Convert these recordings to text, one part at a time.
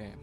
Okay.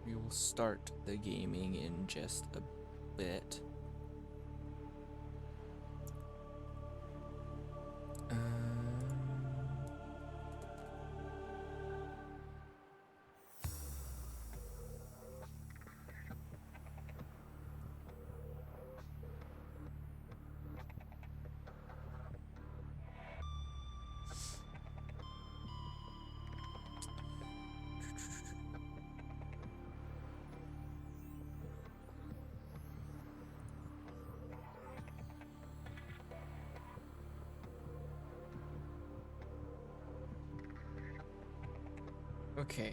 We will start the gaming in just a bit. Okay.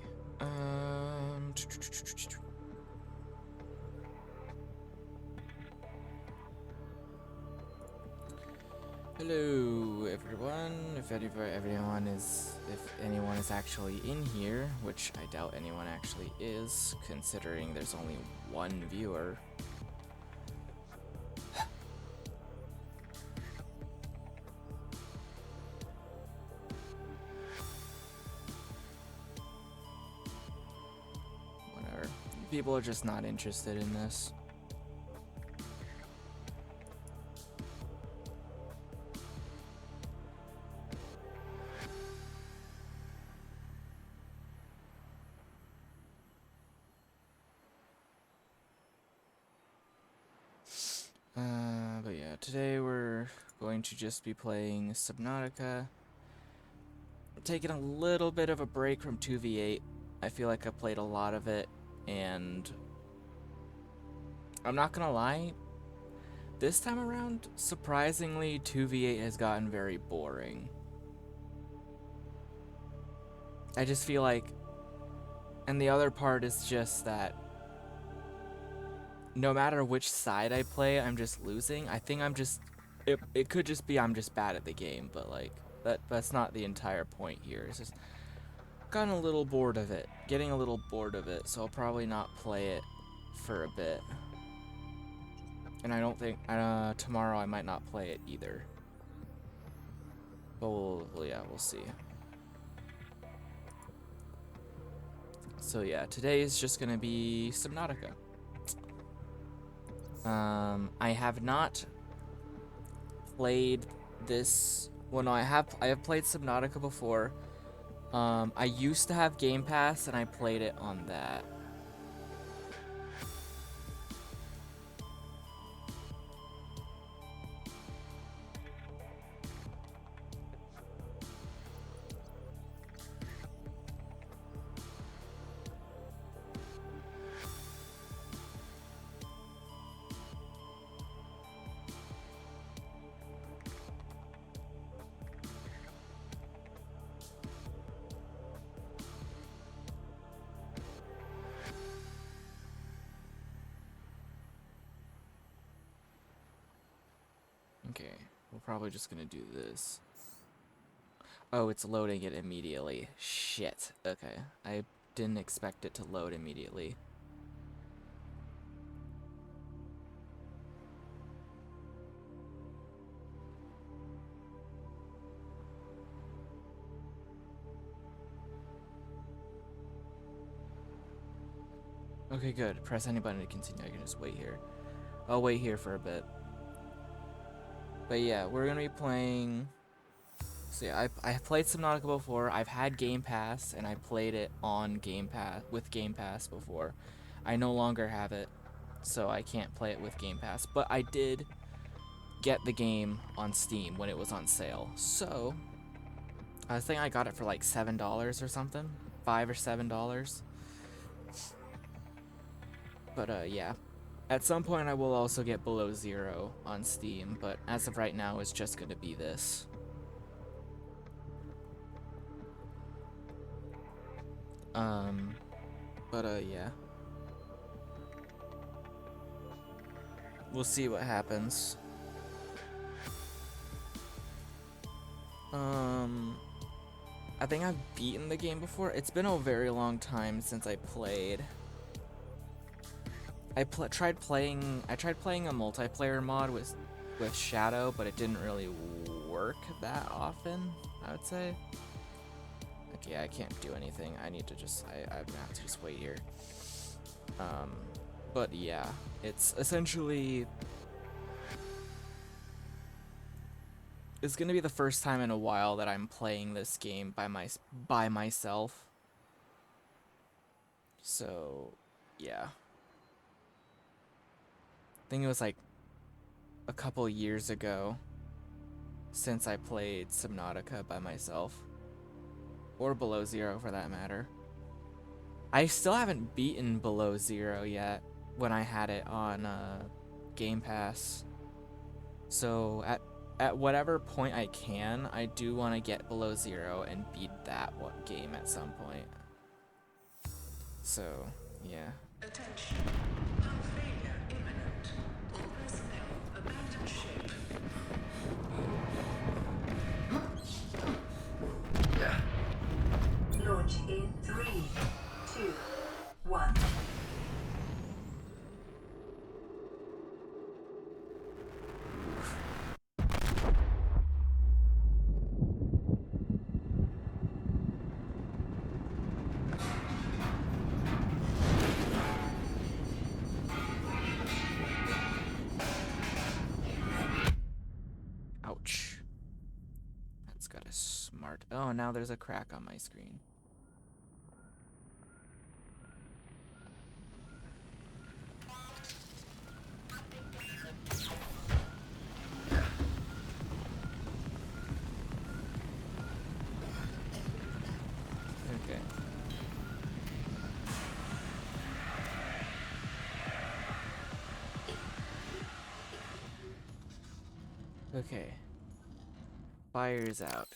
Hello, everyone. If anyone is actually in here, which I doubt anyone actually is, considering there's only one viewer. Whatever. People are just not interested in this. But yeah, today we're going to just be playing Subnautica. I'm taking a little bit of a break from 2v8. I feel like I played a lot of it, and I'm not gonna lie, this time around, surprisingly, 2v8 has gotten very boring. I just feel like, and the other part is just that no matter which side I play, I'm just losing. I think I'm just, it could just be I'm just bad at the game, but like, that's not the entire point here. It's just gotten a little bored of it, getting a little bored of it, so I'll probably not play it for a bit. And I don't think, tomorrow I might not play it either. But we'll see. So yeah, today is just gonna be Subnautica. I have not played this. Well, no, I have played Subnautica before. I used to have Game Pass, and I played it on that. probably just gonna do this. Oh, it's loading it immediately. Shit. Okay. I didn't expect it to load immediately. Okay, good. Press any button to continue. I can just wait here. I'll wait here for a bit. But yeah, we're gonna be playing... So yeah, I've played Subnautica before. I've had Game Pass, and I played it on Game Pass with Game Pass before. I no longer have it, so I can't play it with Game Pass. But I did get the game on Steam when it was on sale. So I think I got it for like $7 or something, $5 or $7. But yeah. At some point I will also get Below Zero on Steam, but as of right now it's just gonna be this. Yeah. We'll see what happens. I think I've beaten the game before. It's been a very long time since I played. I tried playing a multiplayer mod with Shadow, but it didn't really work that often, I would say. Like, yeah, I can't do anything. I need to just I'm gonna have to just wait here. But yeah, it's essentially it's gonna be the first time in a while that I'm playing this game by myself. So yeah. I think it was like a couple years ago since I played Subnautica by myself. Or Below Zero for that matter. I still haven't beaten Below Zero yet when I had it on Game Pass. So at whatever point I can, I do want to get Below Zero and beat that game at some point. So, yeah. Attention. Hull failure imminent. All personnel abandon ship. Launch in 3, 2, 1. Ouch. That's got a smart... Oh, now there's a crack on my screen. Okay. Okay. Fire's out.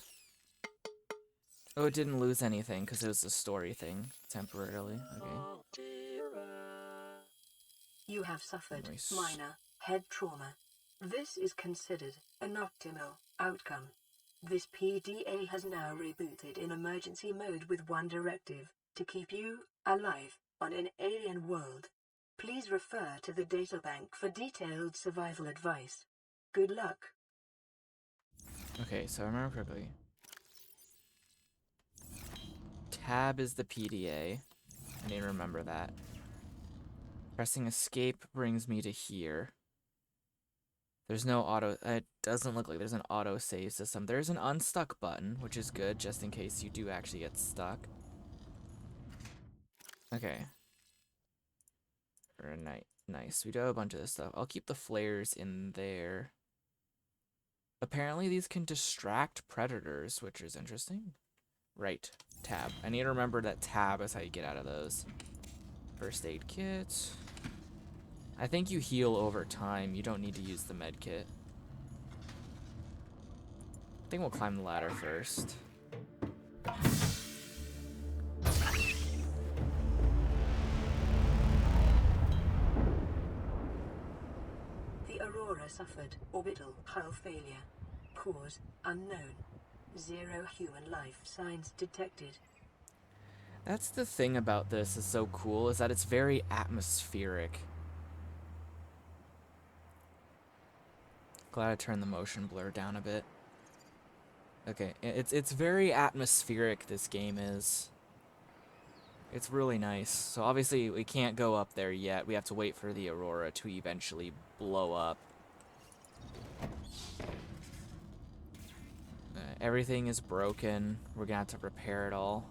Oh, it didn't lose anything because it was a story thing temporarily. Okay. You have suffered Nice. minor head trauma. This is considered an optimal outcome. This PDA has now rebooted in emergency mode with one directive: to keep you alive on an alien world. Please refer to the databank for detailed survival advice. Good luck. Okay, so I remember correctly. Tab is the PDA. I need to remember that. Pressing escape brings me to here. There's no auto... It doesn't look like there's an auto save system. There's an unstuck button, which is good, just in case you do actually get stuck. Okay. Nice. We do have a bunch of this stuff. I'll keep the flares in there. Apparently these can distract predators, which is interesting. Right. Tab. I need to remember that tab is how you get out of those. First aid kit. I think you heal over time. You don't need to use the med kit. I think we'll climb the ladder first. The Aurora suffered orbital hull failure. cause unknown. 0 human life signs detected. That's the thing about this is so cool, is that it's very atmospheric. Glad I turned the motion blur down a bit. Okay, it's very atmospheric, this game is. It's really nice. So obviously we can't go up there yet. We have to wait for the aurora to eventually blow up. Everything is broken. We're gonna have to repair it all.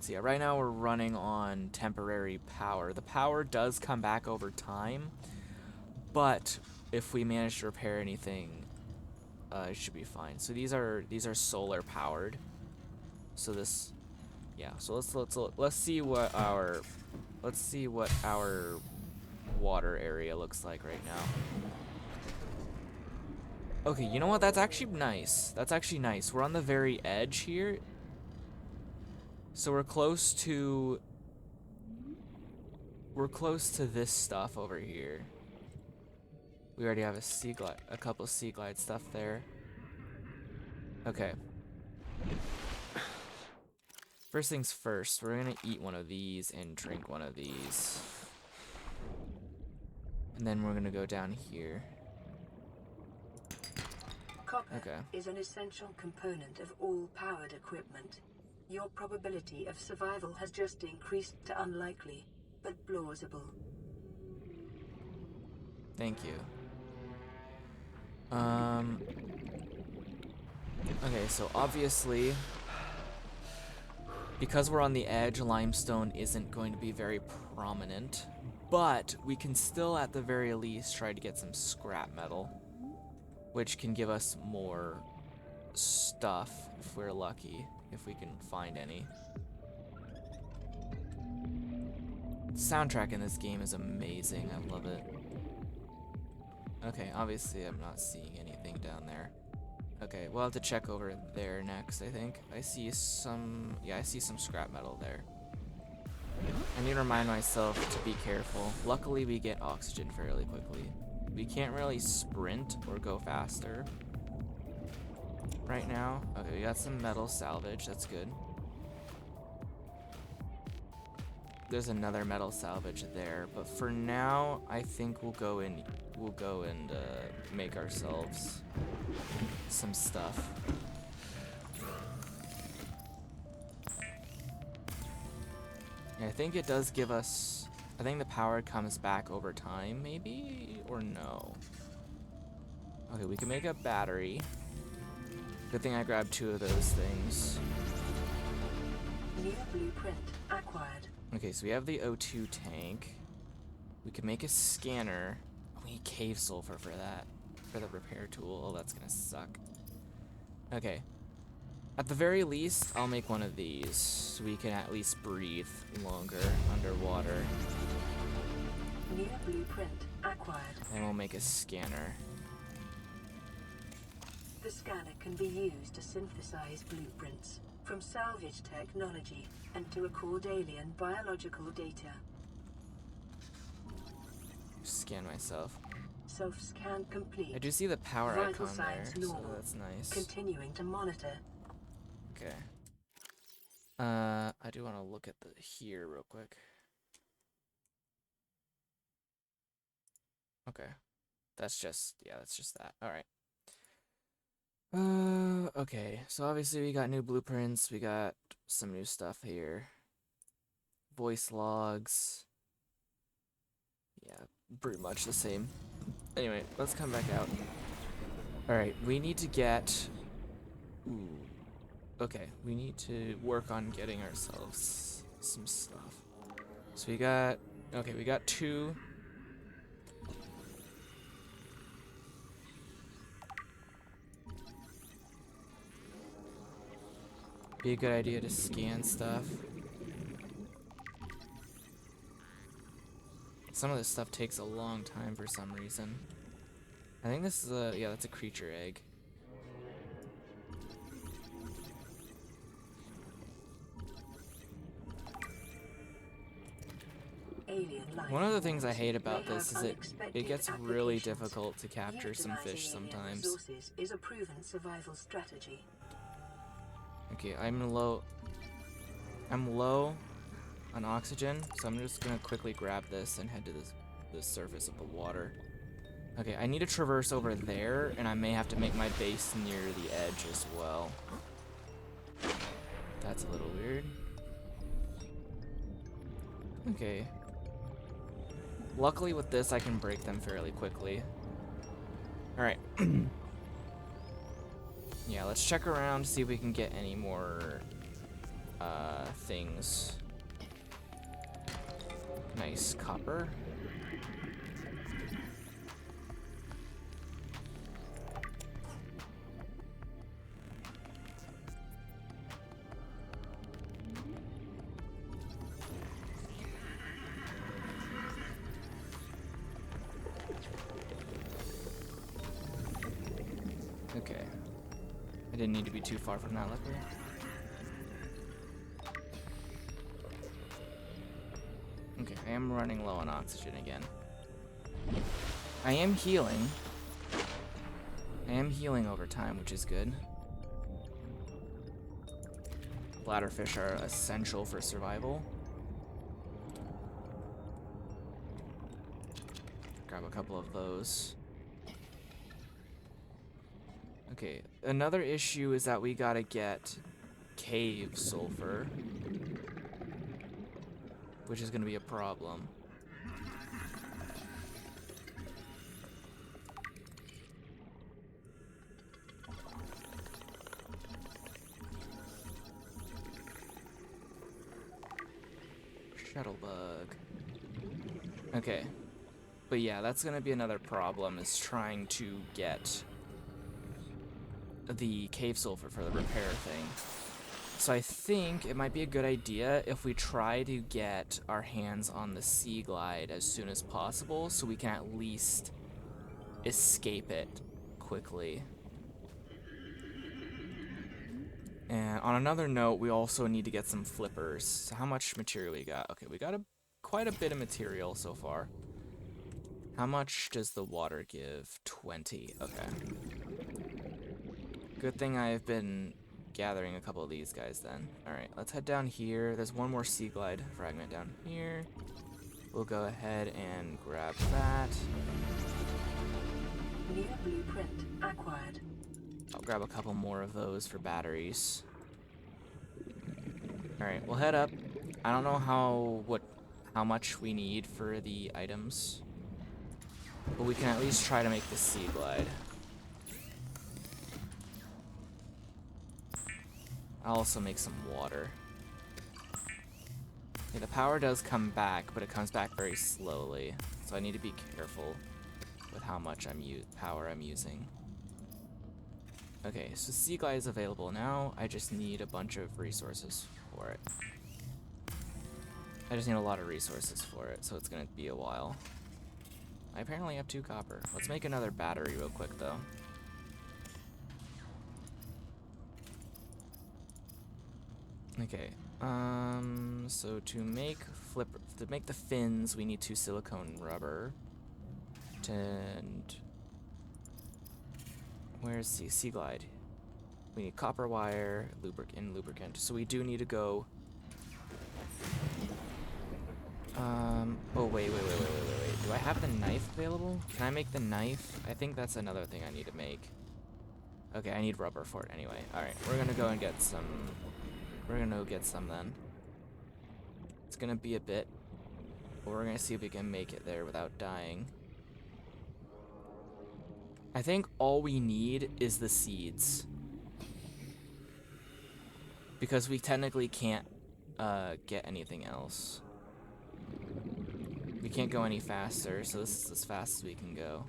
So yeah, right now we're running on temporary power. The power does come back over time, but if we manage to repair anything, it should be fine. So these are solar powered. So this, yeah. So let's see what our water area looks like right now. Okay, you know what? That's actually nice. That's actually nice. We're on the very edge here. So we're close to this stuff over here. We already have a couple of sea glide stuff there. Okay. First things first, we're gonna eat one of these and drink one of these. And then we're gonna go down here. Copper is an essential component of all powered equipment. Your probability of survival has just increased to unlikely, but plausible. Thank you. Okay, so obviously, because we're on the edge, limestone isn't going to be very prominent, but we can still, at the very least, try to get some scrap metal, which can give us more stuff if we're lucky, if we can find any. The soundtrack in this game is amazing. I love it. Okay, obviously I'm not seeing anything down there. Okay, we'll have to check over there next, I think. I see some scrap metal there. I need to remind myself to be careful. Luckily, we get oxygen fairly quickly. We can't really sprint or go faster right now. Okay, we got some metal salvage. That's good. There's another metal salvage there, but for now, I think we'll go and make ourselves some stuff. Yeah, I think it does give us, I think the power comes back over time, maybe, or no. Okay, we can make a battery. Good thing I grabbed 2 of those things. New blueprint acquired. Okay, so we have the O2 tank. We can make a scanner. We need cave sulfur for that, for the repair tool. Oh, that's gonna suck. Okay. At the very least, I'll make one of these so we can at least breathe longer underwater. New blueprint acquired. And we'll make a scanner. The scanner can be used to synthesize blueprints from salvage technology and to record alien biological data. Scan myself. Self-scan complete. I do see the power Vital icon there, signs so normal. that's nice. Continuing to monitor. Okay. I do want to look at the here real quick. Okay. That's just that. All right. Okay. So obviously we got new blueprints. We got some new stuff here. Voice logs. Yeah, pretty much the same. Anyway, let's come back out. All right, we need to get. Ooh. Okay, we need to work on getting ourselves some stuff. So we got. Okay, we got 2. Be a good idea to scan stuff. Some of this stuff takes a long time for some reason. I think this is a, yeah, that's a creature egg. alien life One of the things I forms hate may about this have is it unexpected gets really applications. difficult to capture some fish Utilizing alien sometimes. resources is a proven survival strategy. Okay, I'm low on oxygen, so I'm just gonna quickly grab this and head to the surface of the water. Okay, I need to traverse over there, and I may have to make my base near the edge as well. That's a little weird. Okay. Luckily with this, I can break them fairly quickly. Alright. Yeah, let's check around, see if we can get any more things. Nice copper. Okay. I didn't need to be too far from that, luckily. Okay, I am running low on oxygen again. I am healing. I am healing over time, which is good. Bladderfish are essential for survival. Grab a couple of those. Okay, another issue is that we gotta get cave sulfur, which is gonna be a problem. Shuttlebug. Okay. But yeah, that's gonna be another problem, is trying to get the cave sulfur for the repair thing. So I think it might be a good idea if we try to get our hands on the Sea Glide as soon as possible, so we can at least escape it quickly. And on another note, we also need to get some flippers. So how much material we got? Okay, we got quite a bit of material so far. How much does the water give? 20. Okay. Good thing I've been gathering a couple of these guys then. Alright, let's head down here. There's one more Sea Glide fragment down here. We'll go ahead and grab that. New blueprint acquired. I'll grab a couple more of those for batteries. Alright, we'll head up. I don't know how much we need for the items, but we can at least try to make the Sea Glide. I'll also make some water. Okay, the power does come back, but it comes back very slowly, so I need to be careful with how much power I'm using. Okay, so Sea Glide is available now. I just need a bunch of resources for it. I just need a lot of resources for it, so it's gonna be a while. I apparently have 2 copper. Let's make another battery real quick, though. Okay, so to make the fins, we need 2 silicone rubber. And where's the Sea Glide? We need copper wire, lubricant. So we do need to go. Oh wait. Do I have the knife available? Can I make the knife? I think that's another thing I need to make. Okay, I need rubber for it anyway. All right, we're gonna go and get some. We're gonna go get some then. It's gonna be a bit, but we're gonna see if we can make it there without dying. I think all we need is the seeds, because we technically can't get anything else. We can't go any faster, so this is as fast as we can go.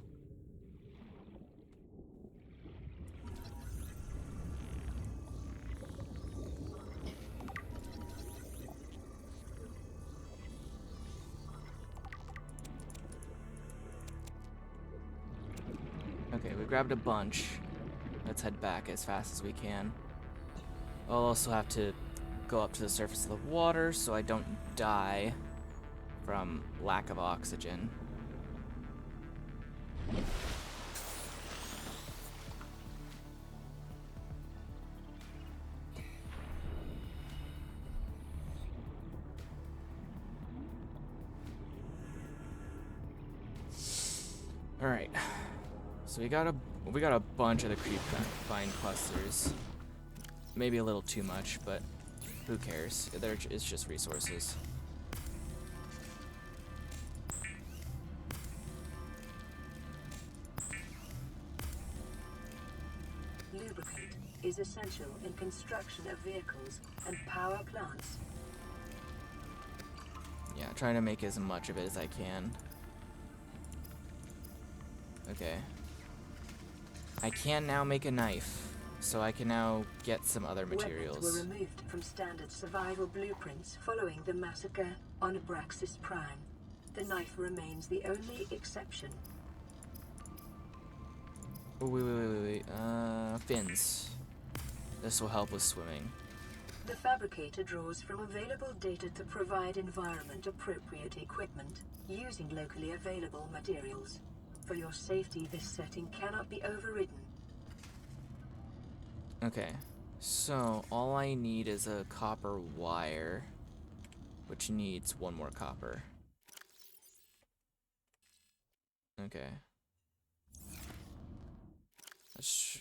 Okay, we grabbed a bunch. Let's head back as fast as we can. I'll also have to go up to the surface of the water so I don't die from lack of oxygen. All right, so we got a bunch of the creep vine clusters. Maybe a little too much, but who cares? It's just resources. Lubricant is essential in construction of vehicles and power plants. Yeah, trying to make as much of it as I can. Okay. I can now make a knife, so I can now get some other materials. Weapons were removed from standard survival blueprints following the massacre on Abraxas Prime. The knife remains the only exception. Oh, wait. Fins. This will help with swimming. The fabricator draws from available data to provide environment-appropriate equipment using locally available materials. For your safety, this setting cannot be overridden. Okay, so all I need is a copper wire, which needs one more copper. Okay. Let's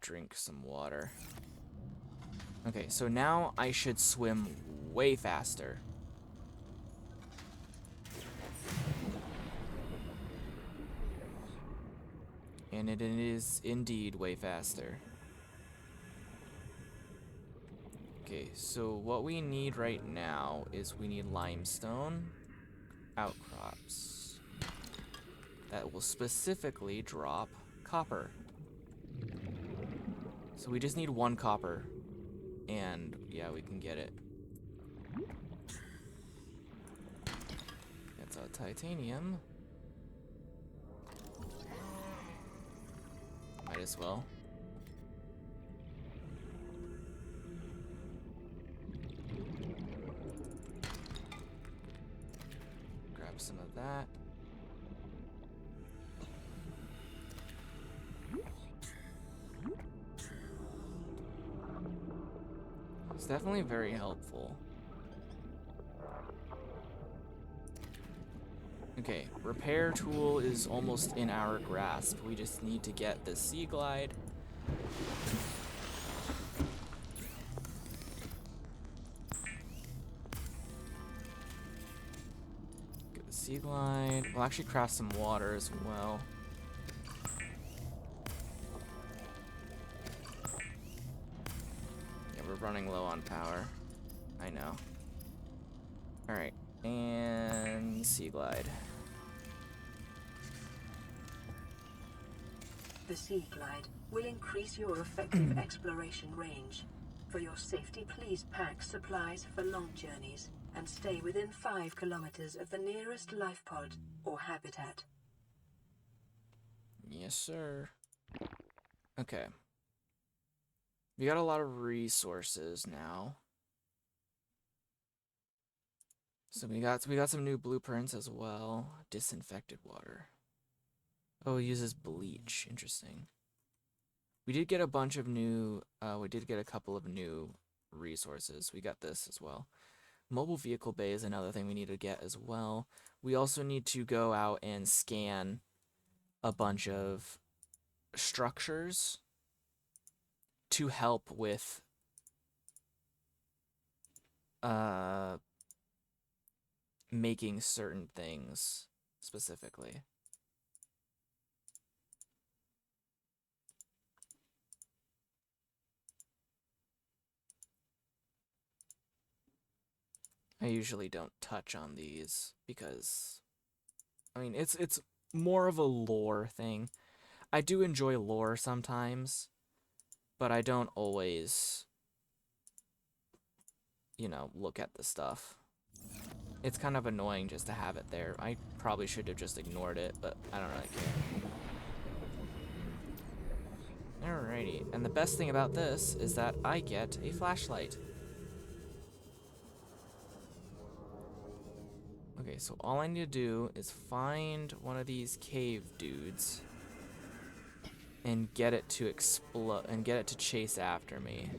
drink some water. Okay, so now I should swim way faster. And it is indeed way faster. Okay, so what we need right now is we need limestone outcrops that will specifically drop copper. So we just need one copper, and yeah, we can get it. That's a titanium. Might as well. Grab some of that. It's definitely very helpful. Okay, repair tool is almost in our grasp. We just need to get the sea glide. Get the sea glide. We'll actually craft some water as well. Yeah, we're running low on power. I know. Alright, and sea glide. The Sea Glide will increase your effective exploration range. For your safety, please pack supplies for long journeys and stay within 5 kilometers of the nearest life pod or habitat. Yes, sir. Okay. We got a lot of resources now. So we got some new blueprints as well. Disinfected water. Oh, it uses bleach. Interesting. We did get a bunch of new, we did get a couple of new resources. We got this as well. Mobile vehicle bay is another thing we need to get as well. We also need to go out and scan a bunch of structures to help with making certain things specifically. I usually don't touch on these because, I mean, it's more of a lore thing. I do enjoy lore sometimes, but I don't always, you know, look at the stuff. It's kind of annoying just to have it there. I probably should have just ignored it, but I don't really care. Alrighty, and the best thing about this is that I get a flashlight. Okay, so all I need to do is find one of these cave dudes and get it to explode and get it to chase after me.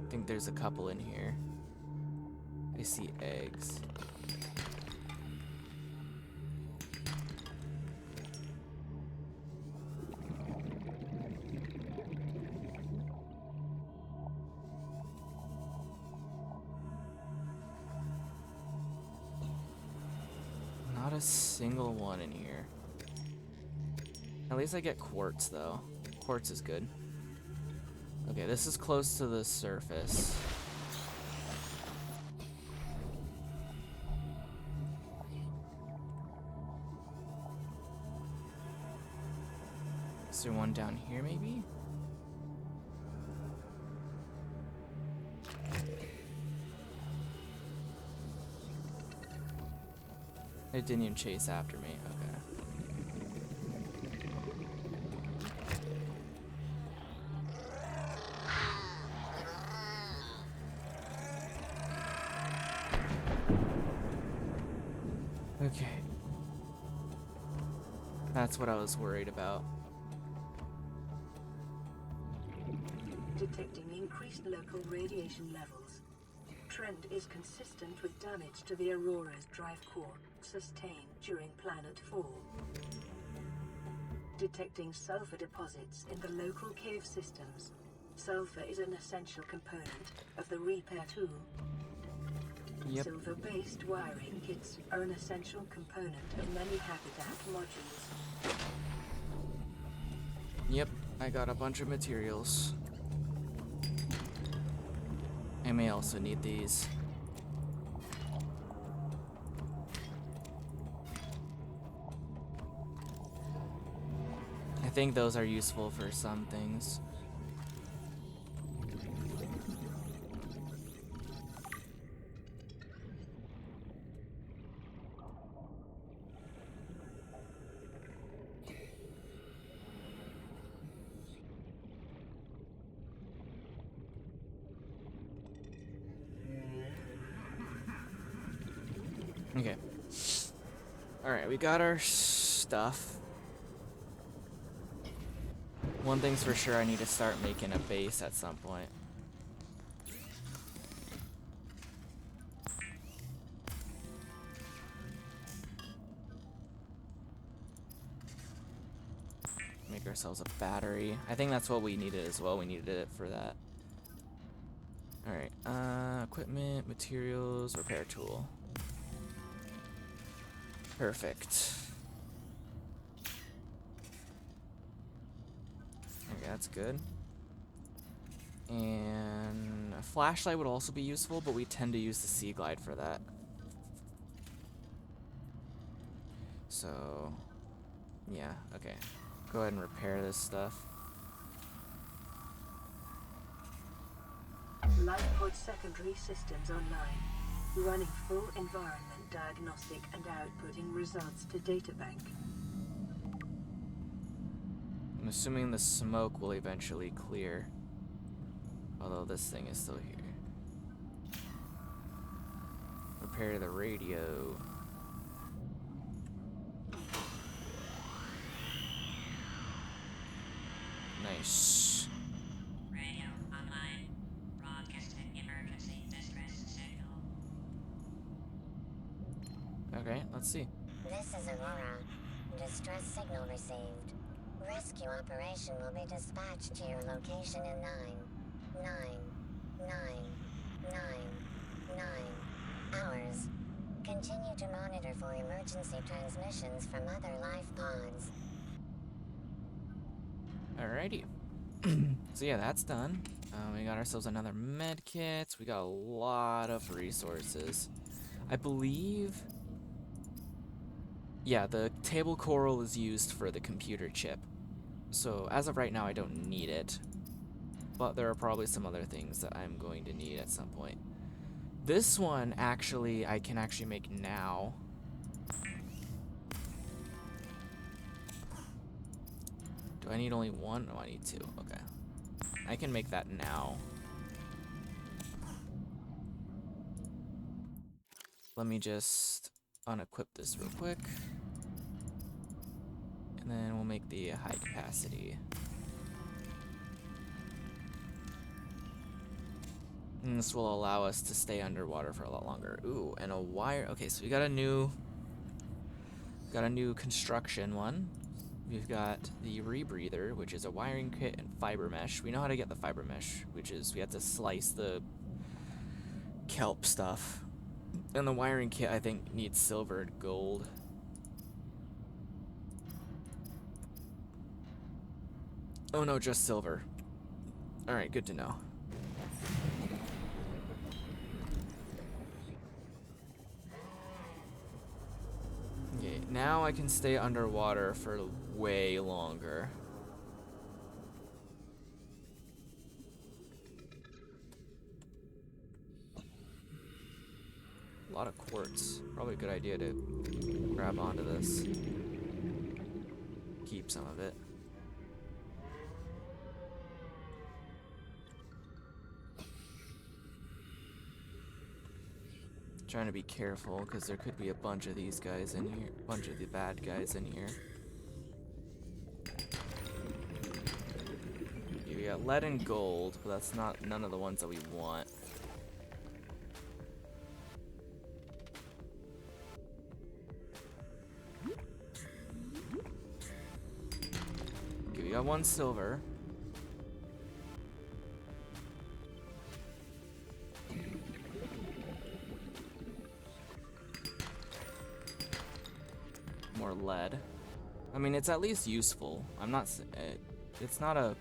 I think there's a couple in here. I see eggs. Not a single one in here. At least I get quartz, though. Quartz is good. Okay, this is close to the surface. Is there one down here, maybe? It didn't even chase after me. Okay. Okay. That's what I was worried about. Detecting increased local radiation levels. Trend is consistent with damage to the Aurora's drive core sustained during planet fall. Detecting sulfur deposits in the local cave systems. Sulfur is an essential component of the repair tool. Yep. Silver-based wiring kits are an essential component of many habitat modules. Yep, I got a bunch of materials. I may also need these. I think those are useful for some things. Okay. Alright, we got our stuff. One thing's for sure, I need to start making a base at some point. Make ourselves a battery. I think that's what we needed as well. We needed it for that. Alright, equipment, materials, repair tool. Perfect. Okay, that's good. And a flashlight would also be useful, but we tend to use the Sea Glide for that. So, yeah, okay. Go ahead and repair this stuff. LifePod secondary systems online. Running full environment diagnostic and outputting results to databank. I'm assuming the smoke will eventually clear. Although this thing is still here. Repair the radio. Nice. Radio online. Broadcasting emergency distress signal. Okay, let's see. This is Aurora. Distress signal received. Rescue operation will be dispatched to your location in 9 hours. Continue to monitor for emergency transmissions from other life pods. Alrighty. So yeah, that's done. We got ourselves another med kit. We got a lot of resources. I believe... Yeah, the table coral is used for the computer chip. So as of right now, I don't need it. But there are probably some other things that I'm going to need at some point. This one, actually, I can actually make now. Do I need only one? No, I need two. Okay. I can make that now. Let me just unequip this real quick. And then we'll make the high capacity. And this will allow us to stay underwater for a lot longer. Ooh, and a wire. Okay, so we got a new construction one. We've got the rebreather, which is a wiring kit and fiber mesh. We know how to get the fiber mesh, which is we have to slice the kelp stuff. And the wiring kit, I think, needs silver and gold. Oh no, just silver. Alright, good to know. Okay, now I can stay underwater for way longer. A lot of quartz. Probably a good idea to grab onto this. Keep some of it. Trying to be careful because there could be a bunch of these guys in here, a bunch of the bad guys in here. Okay, we got lead and gold, but that's not none of the ones that we want. Okay, we got one silver. More lead. I mean, it's at least useful. I'm not. It's not a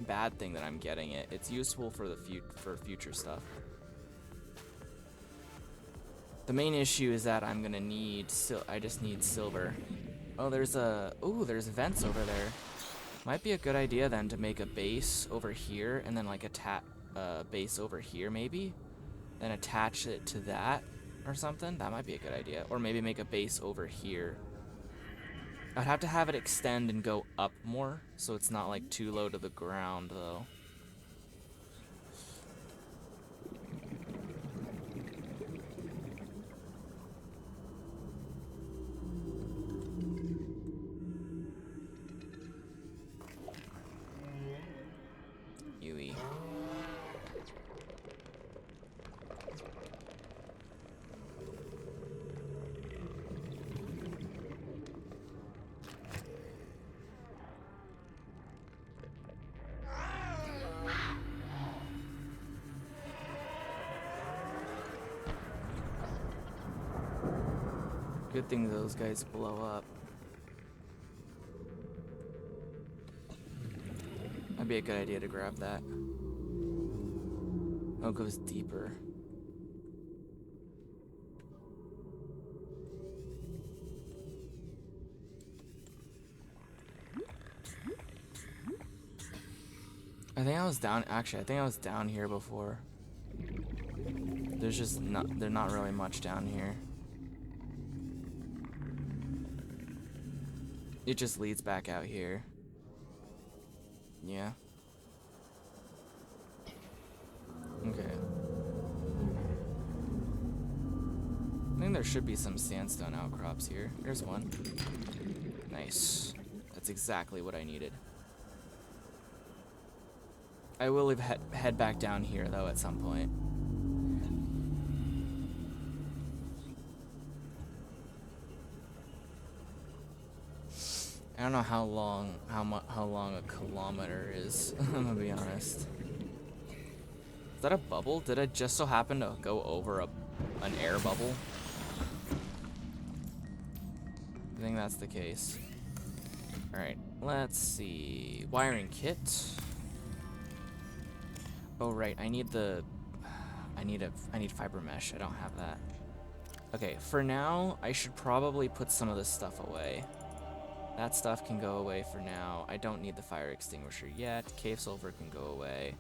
bad thing that I'm getting it. It's useful for the for future stuff. The main issue is that I'm gonna need. I just need silver. Oh, there's vents over there. Might be a good idea then to make a base over here and then like a base over here maybe, then attach it to that or something. That might be a good idea. Or maybe make a base over here. I'd have to have it extend and go up more, so it's not like too low to the ground though. Yui. Good thing those guys blow up. That'd be a good idea to grab that. Oh, it goes deeper. I think I was down. Actually, I think I was down here before. There's not really much down here. It just leads back out here. Yeah. Okay. I think there should be some sandstone outcrops here. Here's one. Nice. That's exactly what I needed. I will head back down here though at some point. I don't know how long a kilometer is. I'm gonna be honest. Is that a bubble? Did I just so happen to go over an air bubble? I think that's the case. All right, let's see. Wiring kit. Oh right, I need fiber mesh. I don't have that. Okay, for now, I should probably put some of this stuff away. That stuff can go away for now. I don't need the fire extinguisher yet. Cave sulfur can go away.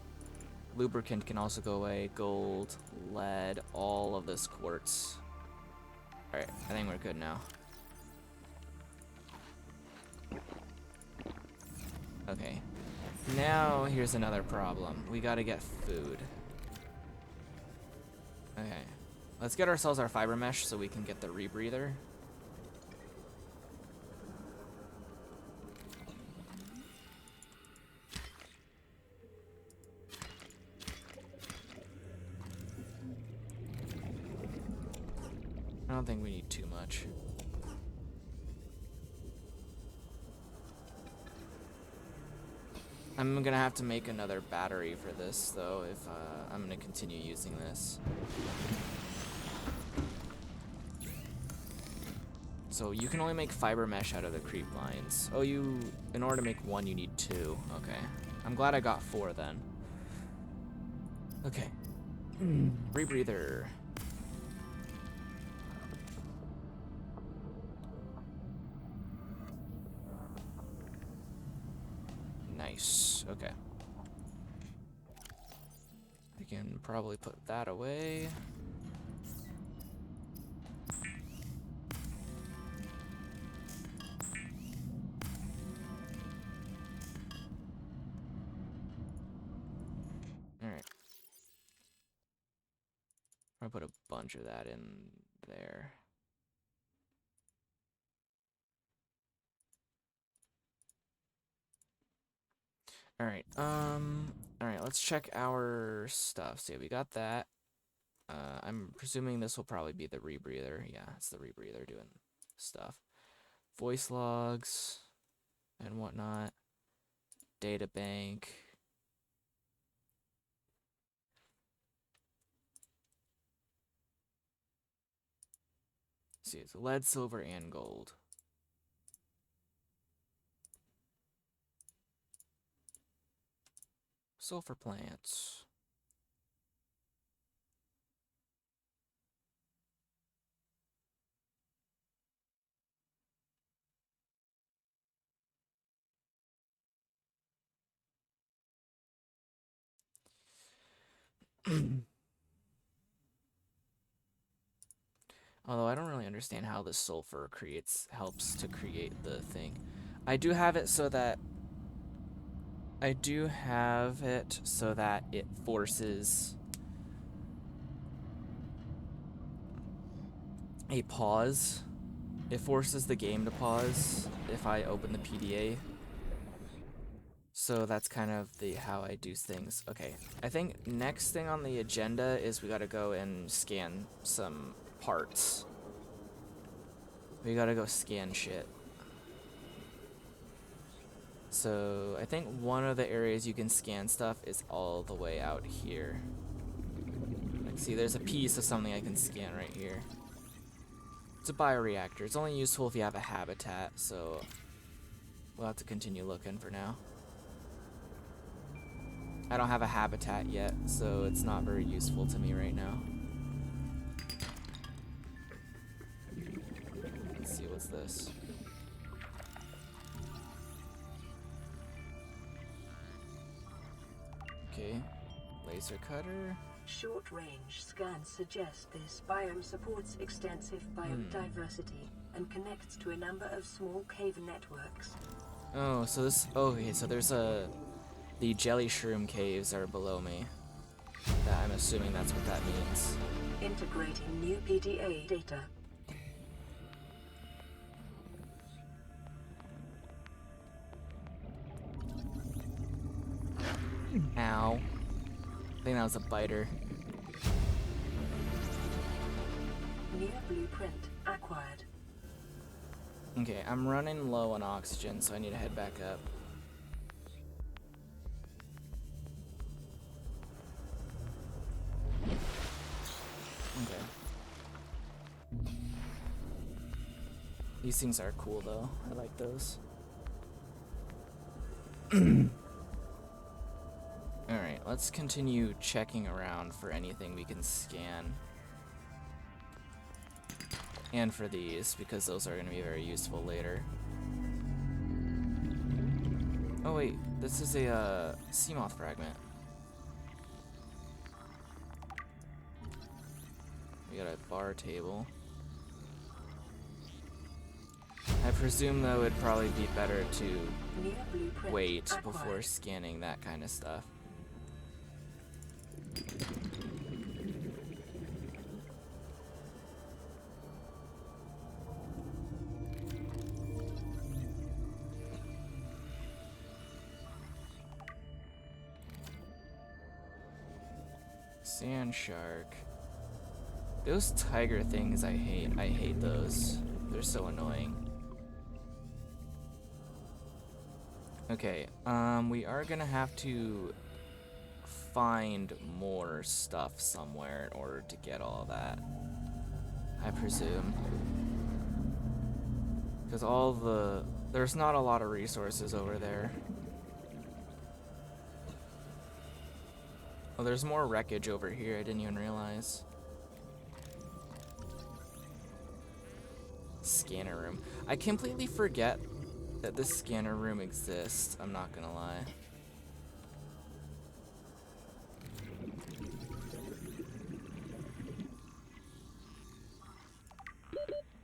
Lubricant can also go away. Gold, lead, all of this quartz. Alright, I think we're good now. Okay. Now, here's another problem. We gotta get food. Okay. Let's get ourselves our fiber mesh so we can get the rebreather. I don't think we need too much. I'm gonna have to make another battery for this, though, if I'm gonna continue using this. So you can only make fiber mesh out of the creep lines. Oh, in order to make one, you need 2. Okay. I'm glad I got 4 then. Okay. Rebreather. Nice. Okay. We can probably put that away. Alright. I'll put a bunch of that in there. Alright, alright, let's check our stuff. So we got that. I'm presuming this will probably be the rebreather. Yeah, it's the rebreather doing stuff. Voice logs and whatnot. Data bank. Let's see, it's lead, silver, and gold. Sulfur plants. Although I don't really understand how the sulfur helps to create the thing. I do have it so that it forces a pause. It forces the game to pause if I open the PDA. So that's kind of how I do things. Okay, I think next thing on the agenda is we gotta go and scan some parts. We gotta go scan shit. So I think one of the areas you can scan stuff is all the way out here. Like, see, there's a piece of something I can scan right here. It's a bioreactor. It's only useful if you have a habitat, so we'll have to continue looking for now. I don't have a habitat yet, so it's not very useful to me right now. Let's see, what's this? Okay, laser cutter. Short-range scans suggest this biome supports extensive biodiversity and connects to a number of small cave networks. Oh, so this... okay, so there's the jelly shroom caves are below me. I'm assuming that's what that means. Integrating new PDA data. Ow. I think that was a biter. New blueprint acquired. Okay, I'm running low on oxygen, so I need to head back up. Okay. These things are cool, though. I like those. Alright, let's continue checking around for anything we can scan. And for these, because those are going to be very useful later. Oh wait, this is a Seamoth fragment. We got a bar table. I presume, though, it'd probably be better to New blueprint wait before acquired. scanning that kind of stuff. Sand shark. Those tiger things I hate. I hate those. They're so annoying. Okay, we are gonna have to find more stuff somewhere in order to get all that, I presume. Because there's not a lot of resources over there. Oh, there's more wreckage over here, I didn't even realize. Scanner room. I completely forget that this scanner room exists, I'm not gonna lie.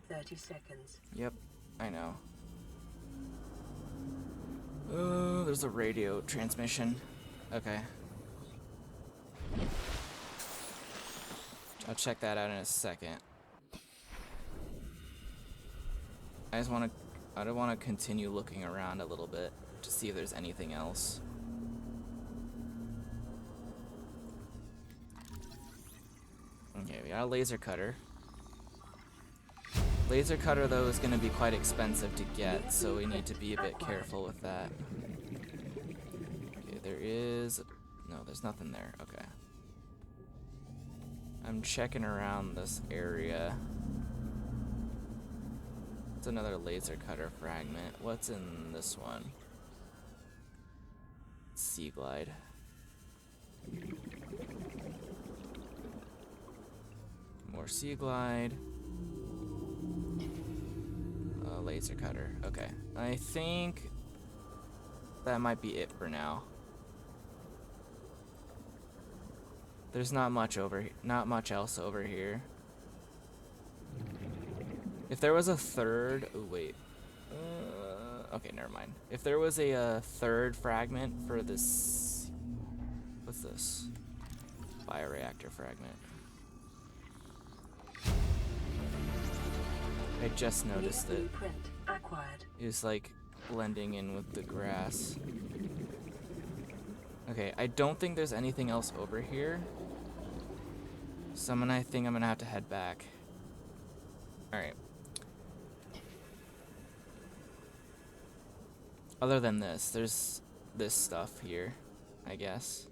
30 seconds. Yep, I know. Oh, there's a radio transmission. Okay. I'll check that out in a second. I don't want to continue looking around a little bit to see if there's anything else. Okay, we got a laser cutter. Laser cutter though is going to be quite expensive to get, so we need to be a bit careful with that. Okay, no, there's nothing there. Okay. I'm checking around this area. It's another laser cutter fragment. What's in this one? Sea glide. More sea glide. Laser cutter. Okay. I think that might be it for now. There's not much else over here. If there was a third, oh wait. Okay, never mind. If there was a third fragment for this, what's this? Bioreactor fragment. I just noticed it. It was like blending in with the grass. Okay, I don't think there's anything else over here. So I think I'm gonna have to head back. Alright. Other than this, there's this stuff here, I guess.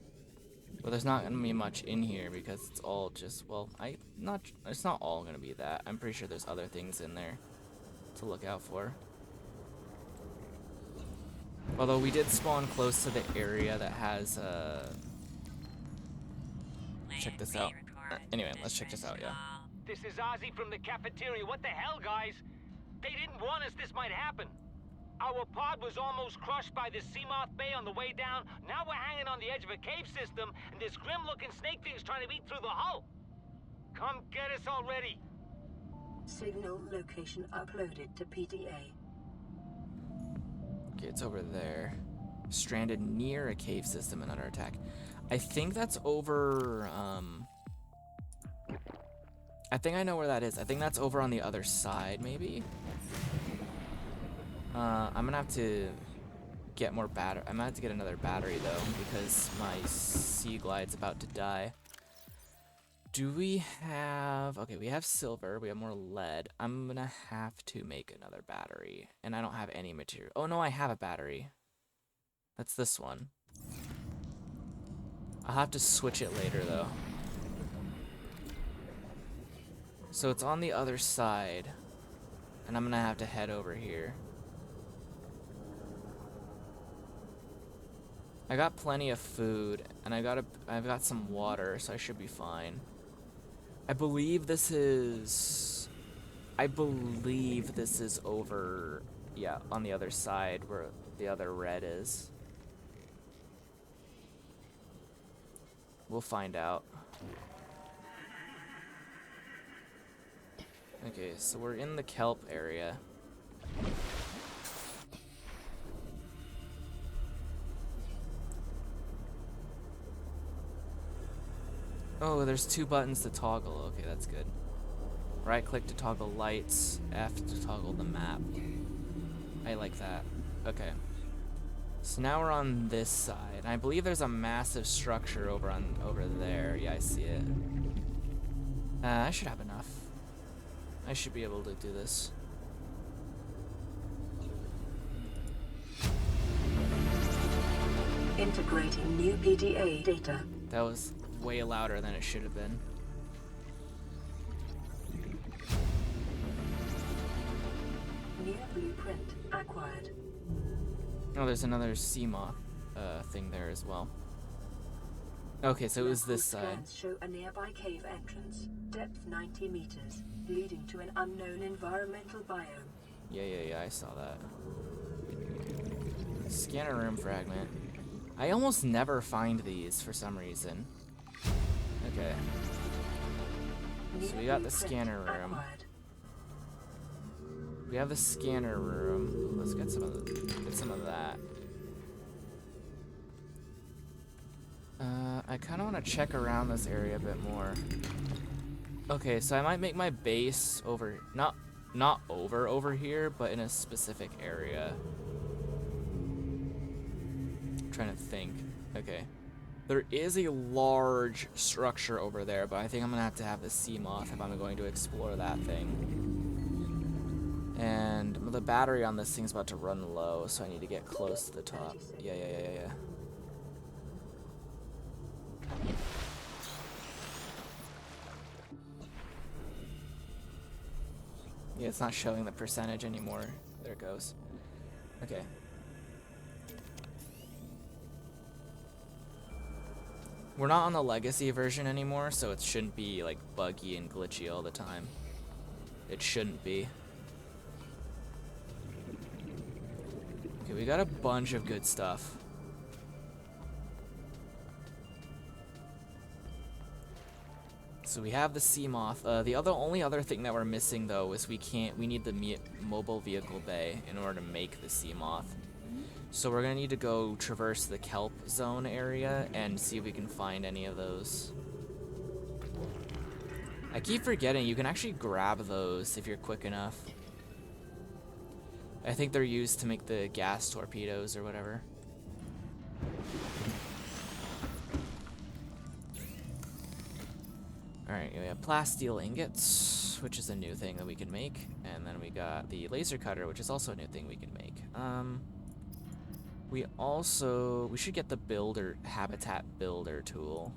But there's not gonna be much in here because it's all just, well, it's not all gonna be that. I'm pretty sure there's other things in there to look out for. Although we did spawn close to the area that has, check this out. Anyway, let's check this out, yeah. This is Ozzy from the cafeteria. What the hell, guys? They didn't warn us this might happen. Our pod was almost crushed by this Seamoth Bay on the way down. Now we're hanging on the edge of a cave system, and this grim-looking snake thing's trying to eat through the hull. Come get us already. Signal location uploaded to PDA. Okay, it's over there. Stranded near a cave system and under attack. I think that's over, I think I know where that is. I think that's over on the other side, maybe? I'm gonna have to get more battery. I'm gonna have to get another battery, though, because my sea glide's about to die. Do we have... Okay, we have silver. We have more lead. I'm gonna have to make another battery. And I don't have any material. Oh, no, I have a battery. That's this one. I'll have to switch it later, though. So it's on the other side. And I'm gonna have to head over here. I got plenty of food, and I've got some water, so I should be fine. I believe this is over, yeah, on the other side where the other red is. We'll find out. Okay, so we're in the kelp area. Oh, there's 2 buttons to toggle. Okay, that's good. Right click to toggle lights, F to toggle the map. I like that. Okay. So now we're on this side. I believe there's a massive structure over there. Yeah, I see it. I should have enough. I should be able to do this. Integrating new PDA data. That was way louder than it should have been. New blueprint acquired. Oh, there's another Seamoth thing there as well. Okay, so it was this side. Scans show a nearby cave entrance, depth 90 meters, leading to an unknown environmental biome. Yeah, I saw that. Scanner room fragment. I almost never find these for some reason. Okay. So we got the scanner room. Acquired. We have the scanner room. Let's get some of that. I kind of want to check around this area a bit more. Okay, so I might make my base over, not over here, but in a specific area. I'm trying to think. Okay. There is a large structure over there, but I think I'm gonna have the Seamoth if I'm going to explore that thing. And the battery on this thing's about to run low, so I need to get close to the top. Yeah. Yeah, it's not showing the percentage anymore. There it goes. Okay. We're not on the legacy version anymore, so it shouldn't be like buggy and glitchy all the time. It shouldn't be. Okay, we got a bunch of good stuff. So we have the Seamoth. The only other thing that we're missing though is we need the mobile vehicle bay in order to make the Seamoth. So we're gonna need to go traverse the kelp zone area and see if we can find any of those. I keep forgetting you can actually grab those if you're quick enough. I think they're used to make the gas torpedoes or whatever. Alright, we have plasteel ingots, which is a new thing that we can make. And then we got the laser cutter, which is also a new thing we can make. We should get the habitat builder tool.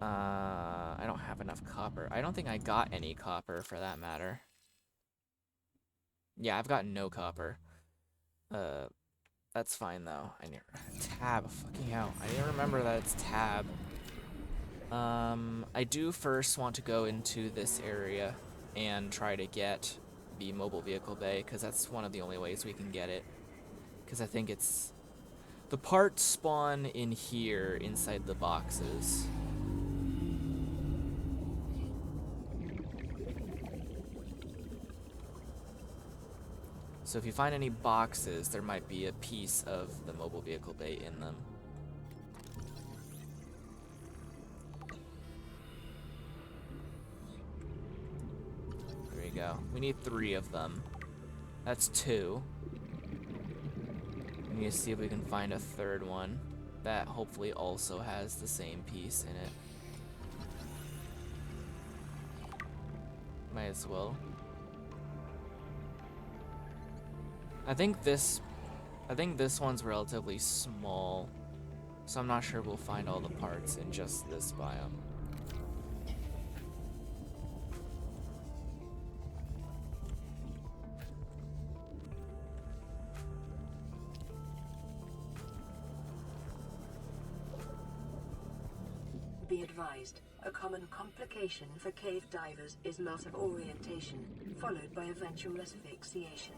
I don't have enough copper. I don't think I got any copper for that matter. Yeah, I've got no copper. That's fine though. I need tab, fucking hell. I didn't remember that it's tab. I do first want to go into this area and try to get the mobile vehicle bay, because that's one of the only ways we can get it. Because I think it's... the parts spawn in here inside the boxes. So if you find any boxes, there might be a piece of the mobile vehicle bay in them. There you go. We need 3 of them. That's 2. We need to see if we can find a 3rd one that hopefully also has the same piece in it. Might as well. I think this one's relatively small, so I'm not sure we'll find all the parts in just this biome. Be advised, a common complication for cave divers is loss of orientation, followed by eventual asphyxiation.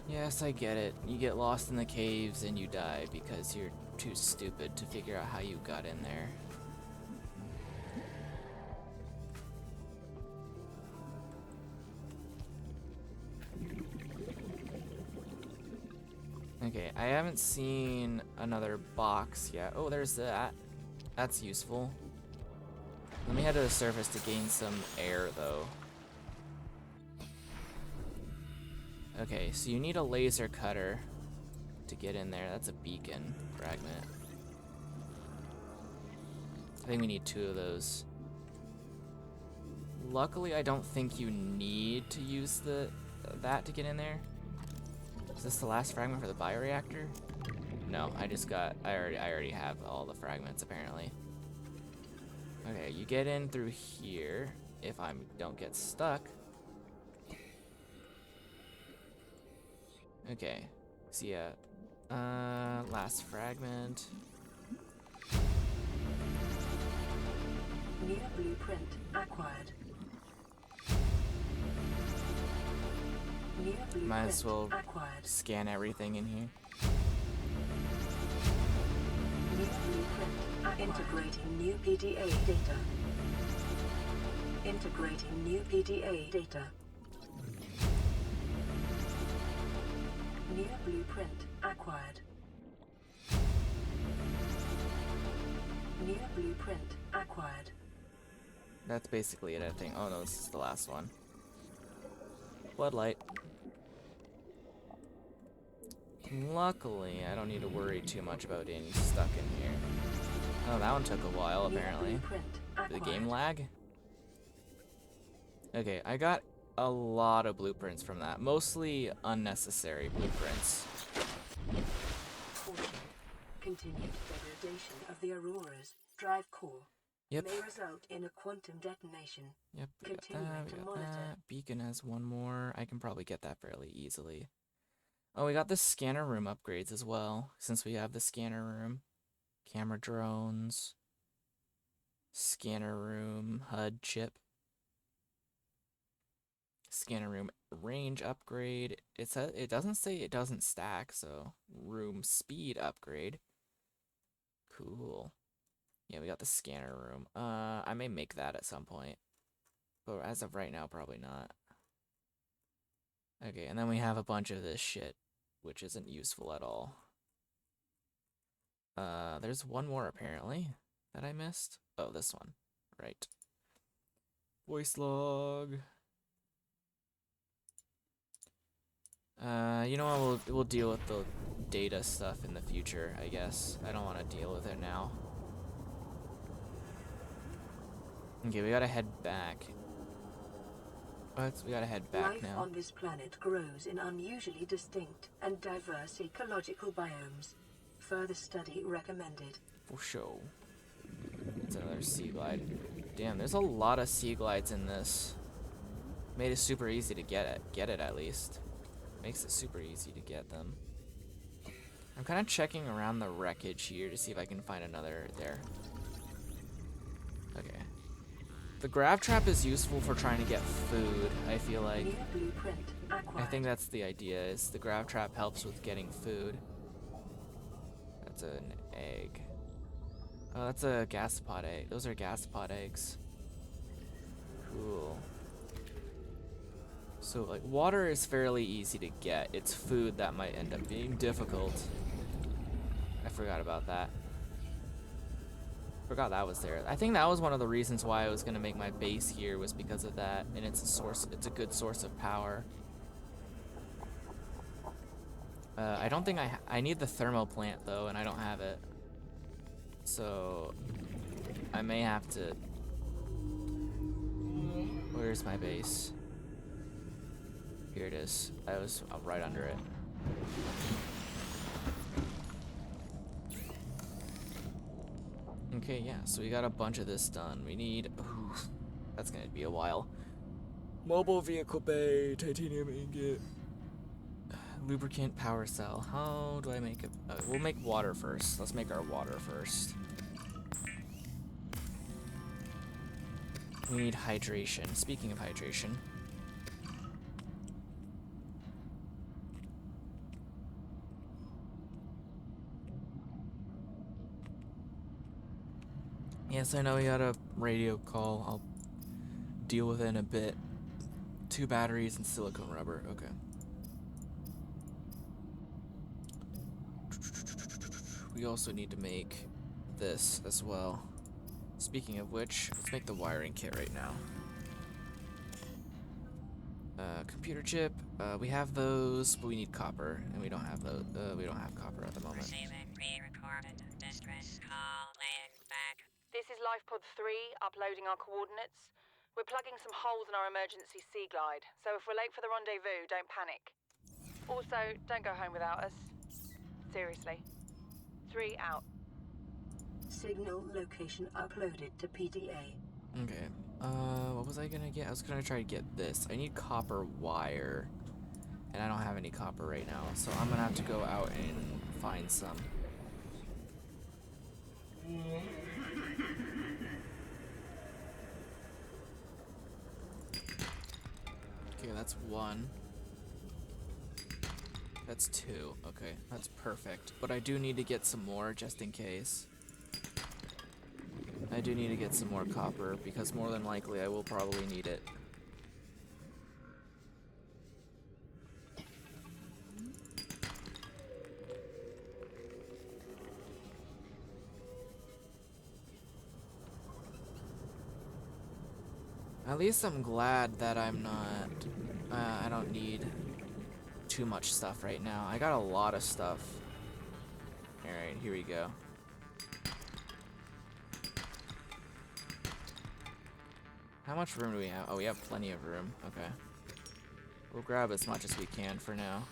Yes, I get it. You get lost in the caves and you die because you're too stupid to figure out how you got in there. Okay, I haven't seen another box yet. Oh, there's that. That's useful. Let me head to the surface to gain some air, though. Okay, so you need a laser cutter to get in there. That's a beacon fragment. I think we need 2 of those. Luckily, I don't think you need to use that to get in there. Is this the last fragment for the bioreactor? No, I already have all the fragments apparently. Okay, you get in through here if I don't get stuck. Okay, so yeah, last fragment. New blueprint acquired. New blueprint Might as well acquired. scan everything in here. New blueprint acquired. Integrating new PDA data. Integrating new PDA data. New blueprint acquired. New blueprint acquired. That's basically it, I think. Oh no, this is the last one. Floodlight. Luckily, I don't need to worry too much about getting stuck in here. Oh, that one took a while, apparently. Did the game lag? Okay, I got a lot of blueprints from that. Mostly unnecessary blueprints. Caution. Continued degradation of the Aurora's drive core Yep. may result in a quantum detonation. Yep, we got Continuing that, to we got monitor. that. Beacon has one more. I can probably get that fairly easily. Oh, we got the scanner room upgrades as well, since we have the scanner room. Camera drones. Scanner room, HUD chip. Scanner room range upgrade. It doesn't say it doesn't stack, so room speed upgrade. Cool. Yeah, we got the scanner room. I may make that at some point, but as of right now, probably not. Okay, and then we have a bunch of this shit, which isn't useful at all. There's one more apparently that I missed. Oh, this one. Right. Voice log. You know what, we'll deal with the data stuff in the future, I guess. I don't want to deal with it now. Okay, we gotta head back. We gotta head back Life now. on this planet grows in unusually distinct and diverse ecological biomes. Further study recommended. For sure. It's another sea glide. Damn, there's a lot of sea glides in this. Made it super easy to get it at least. Makes it super easy to get them. I'm kind of checking around the wreckage here to see if I can find another there. Okay. The grav trap is useful for trying to get food, I feel like. New blueprint acquired. I think that's the idea, is the grav trap helps with getting food. That's an egg. Oh, that's a gastropod egg. Those are gastropod eggs. Cool. So, like, water is fairly easy to get. It's food that might end up being difficult. I forgot about that. Forgot that was there. I think that was one of the reasons why I was gonna make my base here, was because of that, and it's a good source of power. I don't think I need the thermal plant though, and I don't have it. So I may have to. Where's my base? Here it is. I was right under it. Okay, yeah, so we got a bunch of this done. We need, ooh, that's gonna be a while. Mobile vehicle bay, titanium ingot, lubricant power cell. How do I make it? We'll make water first. Let's make our water first. We need hydration. Speaking of hydration. Yes, I know we got a radio call. I'll deal with it in a bit. 2 batteries and silicone rubber. Okay. we also need to make this as well. Speaking of which, let's make the wiring kit right now. Computer chip, we have those, but we need copper, and we don't have those. We don't have copper at the moment. Receiving pre-recorded distress call laying back. This is LifePod 3, uploading our coordinates. We're plugging some holes in our emergency sea glide, so if we're late for the rendezvous, don't panic. Also, don't go home without us. Seriously. 3 out. Signal location uploaded to PDA. Okay. What was I gonna get? I was gonna try to get this. I need copper wire, and I don't have any copper right now, so I'm gonna have to go out and find some. Okay, that's 1. That's 2. Okay, that's perfect. But I do need to get some more just in case. I do need to get some more copper because more than likely I will probably need it. At least I'm glad that I'm not, I don't need too much stuff right now. I got a lot of stuff. Alright, here we go. How much room do we have? Oh, we have plenty of room. Okay. We'll grab as much as we can for now.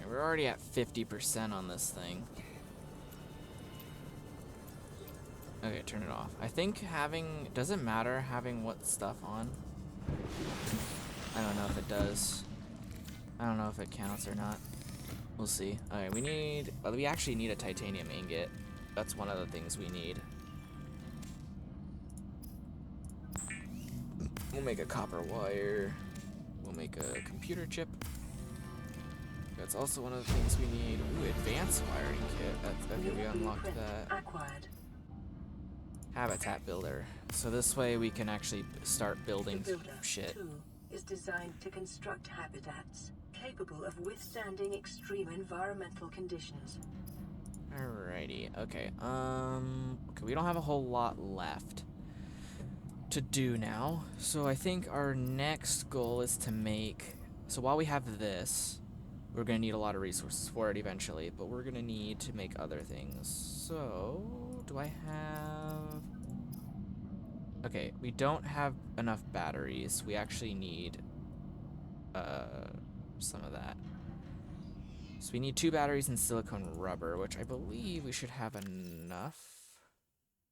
We're already at 50% on this thing. Okay, turn it off. I think having... Does it matter having what stuff on? I don't know if it does. I don't know if it counts or not. We'll see. Alright, we need... Well, we actually need a titanium ingot. That's one of the things we need. We'll make a copper wire. We'll make a computer chip. That's also one of the things we need. Ooh, advanced wiring kit. That's okay, we unlocked that. Acquired. Habitat builder. So this way we can actually start building The builder shit. 2 is designed to construct habitats capable of withstanding extreme environmental conditions. Alrighty, okay. Okay, we don't have a whole lot left to do now. So I think our next goal is to make... So while we have this, we're gonna need a lot of resources for it eventually, but we're gonna need to make other things. So, do I have... Okay, we don't have enough batteries. We actually need some of that. So we need 2 batteries and silicone rubber, which I believe we should have enough.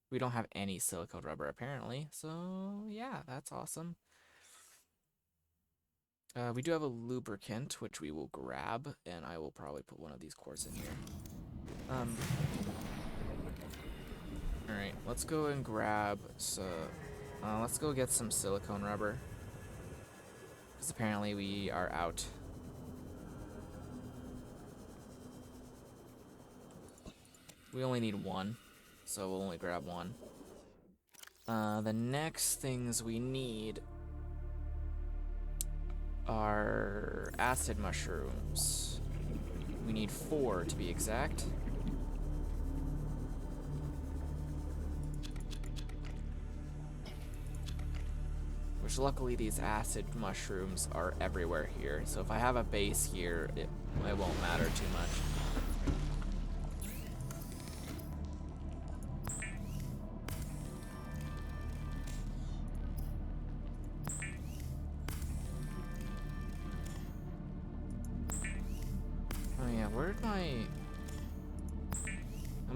We don't have any silicone rubber apparently, so yeah, that's awesome. We do have a lubricant, which we will grab, and I will probably put one of these quartz in here. Alright, let's go and grab let's go get some silicone rubber. Because apparently we are out. We only need 1, so we'll only grab 1. The next things we need are acid mushrooms. We need 4 to be exact. Which luckily these acid mushrooms are everywhere here. So if I have a base here, it won't matter too much.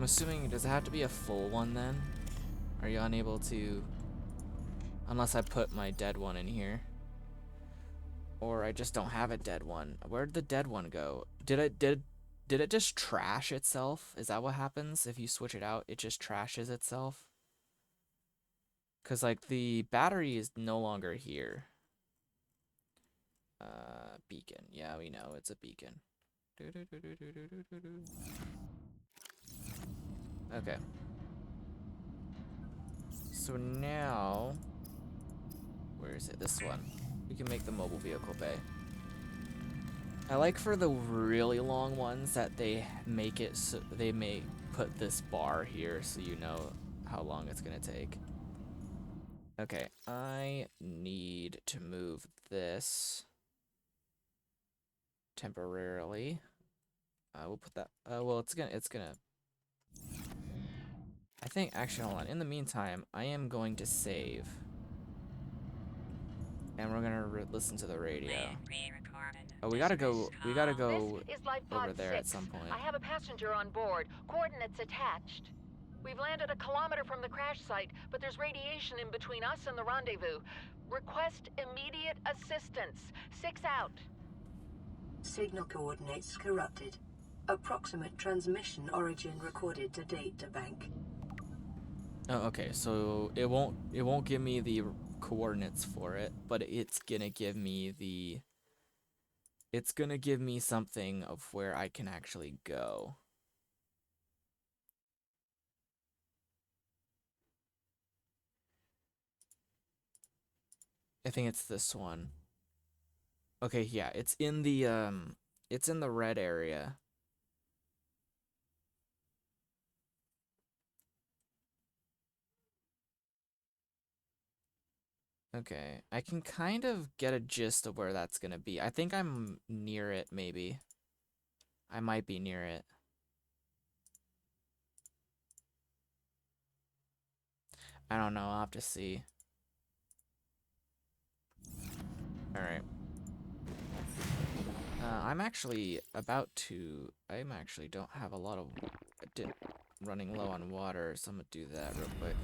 I'm assuming, does it have to be a full one then? Are you unable to, unless I put my dead one in here? Or I just don't have a dead one. Where'd the dead one go? Did it just trash itself? Is that what happens if you switch it out? It just trashes itself? Cause like the battery is no longer here. Beacon. Yeah, we know it's a beacon. Okay. So now, where is it? This one. We can make the mobile vehicle bay. I like for the really long ones that they make it so they may put this bar here so you know how long it's gonna take. Okay, I need to move this temporarily. We'll put that. Well, it's gonna. I think actually, hold on. In the meantime, I am going to save, and we're gonna listen to the radio. Oh, we gotta go. We gotta go This is Life over Pod there 6. at some point. I have a passenger on board. Coordinates attached. We've landed a kilometer from the crash site, but there's radiation in between us and the rendezvous. Request immediate assistance. 6 out. Signal coordinates corrupted. Approximate transmission origin recorded to data bank. Oh, okay. So it won't give me the coordinates for it, but it's gonna give me the. It's gonna give me something of where I can actually go. I think it's this one. Okay, yeah, it's in the red area. Okay, I can kind of get a gist of where that's gonna be. I think I'm near it, maybe. I might be near it. I don't know, I'll have to see. Alright. I'm actually don't have a lot of, running low on water, so I'm gonna do that real quick.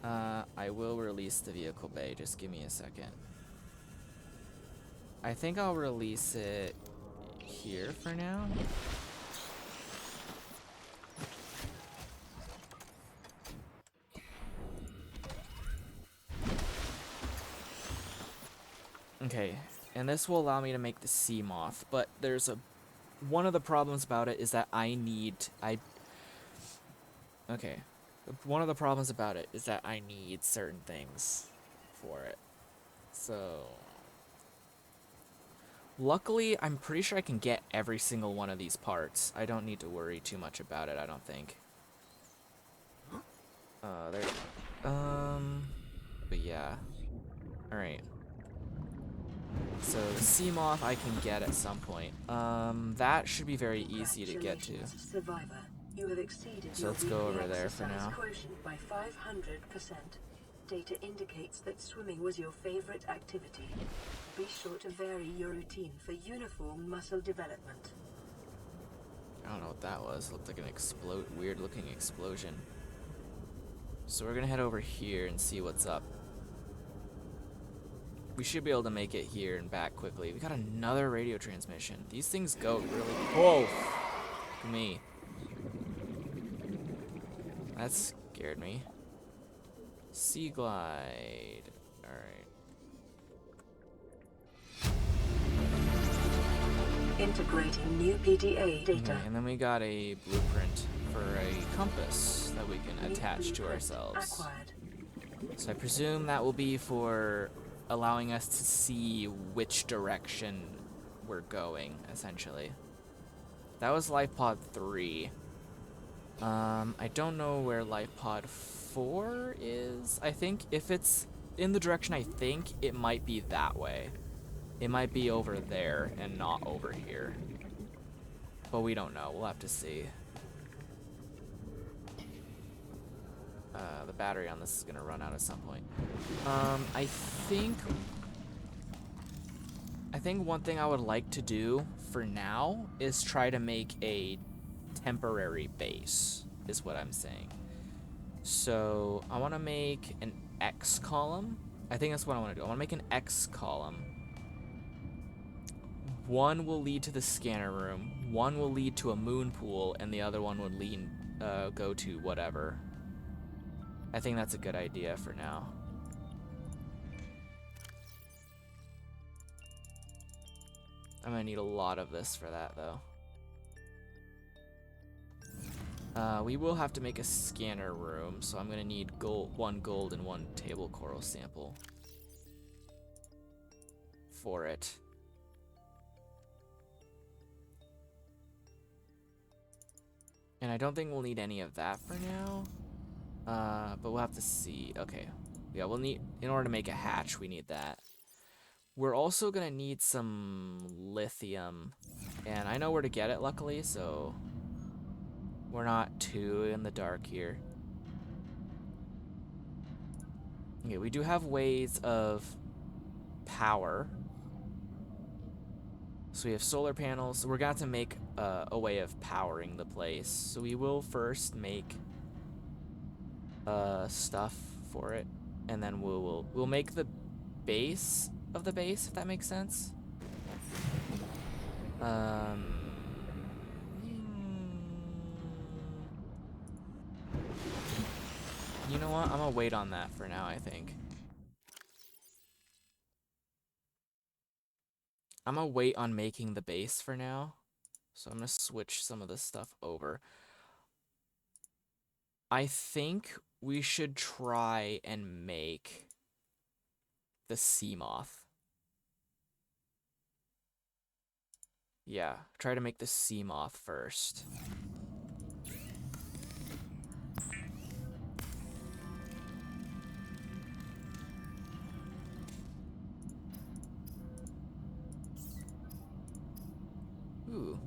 I will release the vehicle bay, just give me a second. I think I'll release it here for now. Okay, and this will allow me to make the sea moth, but there's one of the problems about it is that okay. One of the problems about it is that I need certain things for it. So luckily, I'm pretty sure I can get every single one of these parts. I don't need to worry too much about it, I don't think. But yeah. Alright. So the sea moth I can get at some point. That should be very easy to get to. Survivor. You have exceeded So your let's go weekly over there for exercise now. quotient by 500%. Data indicates that swimming was your favorite activity. Be sure to vary your routine for uniform muscle development. I don't know what that was. It looked like an weird looking explosion. So we're gonna head over here and see what's up. We should be able to make it here and back quickly. We got another radio transmission. These things go really... Whoa! Fuck me. That scared me. Sea glide. Alright. Integrating new PDA data. Okay, and then we got a blueprint for a compass that we can attach to ourselves. Acquired. So I presume that will be for allowing us to see which direction we're going, essentially. That was Life Pod 3. I don't know where Life Pod 4 is. I think if it's in the direction I think, it might be that way. It might be over there and not over here. But we don't know. We'll have to see. The battery on this is gonna run out at some point. I think one thing I would like to do for now is try to make a temporary base, is what I'm saying. So I want to make an X column. I think that's what I want to do. I want to make an X column. One will lead to the scanner room, one will lead to a moon pool, and the other one would lead, go to whatever. I think that's a good idea for now. I'm gonna need a lot of this for that, though. We will have to make a scanner room, so I'm gonna need one gold and one table coral sample for it. And I don't think we'll need any of that for now. But we'll have to see. Okay. Yeah, we'll need, in order to make a hatch, we need that. We're also gonna need some lithium. And I know where to get it, luckily, so we're not too in the dark here. Okay, we do have ways of power. So we have solar panels. So we're gonna have to make a way of powering the place. So we will first make stuff for it, and then we'll make the base of the base, if that makes sense. You know what? I'm gonna wait on that for now, I think. I'm gonna wait on making the base for now. So I'm gonna switch some of this stuff over. I think we should try and make the sea moth. Yeah, try to make the sea moth first. Ooh.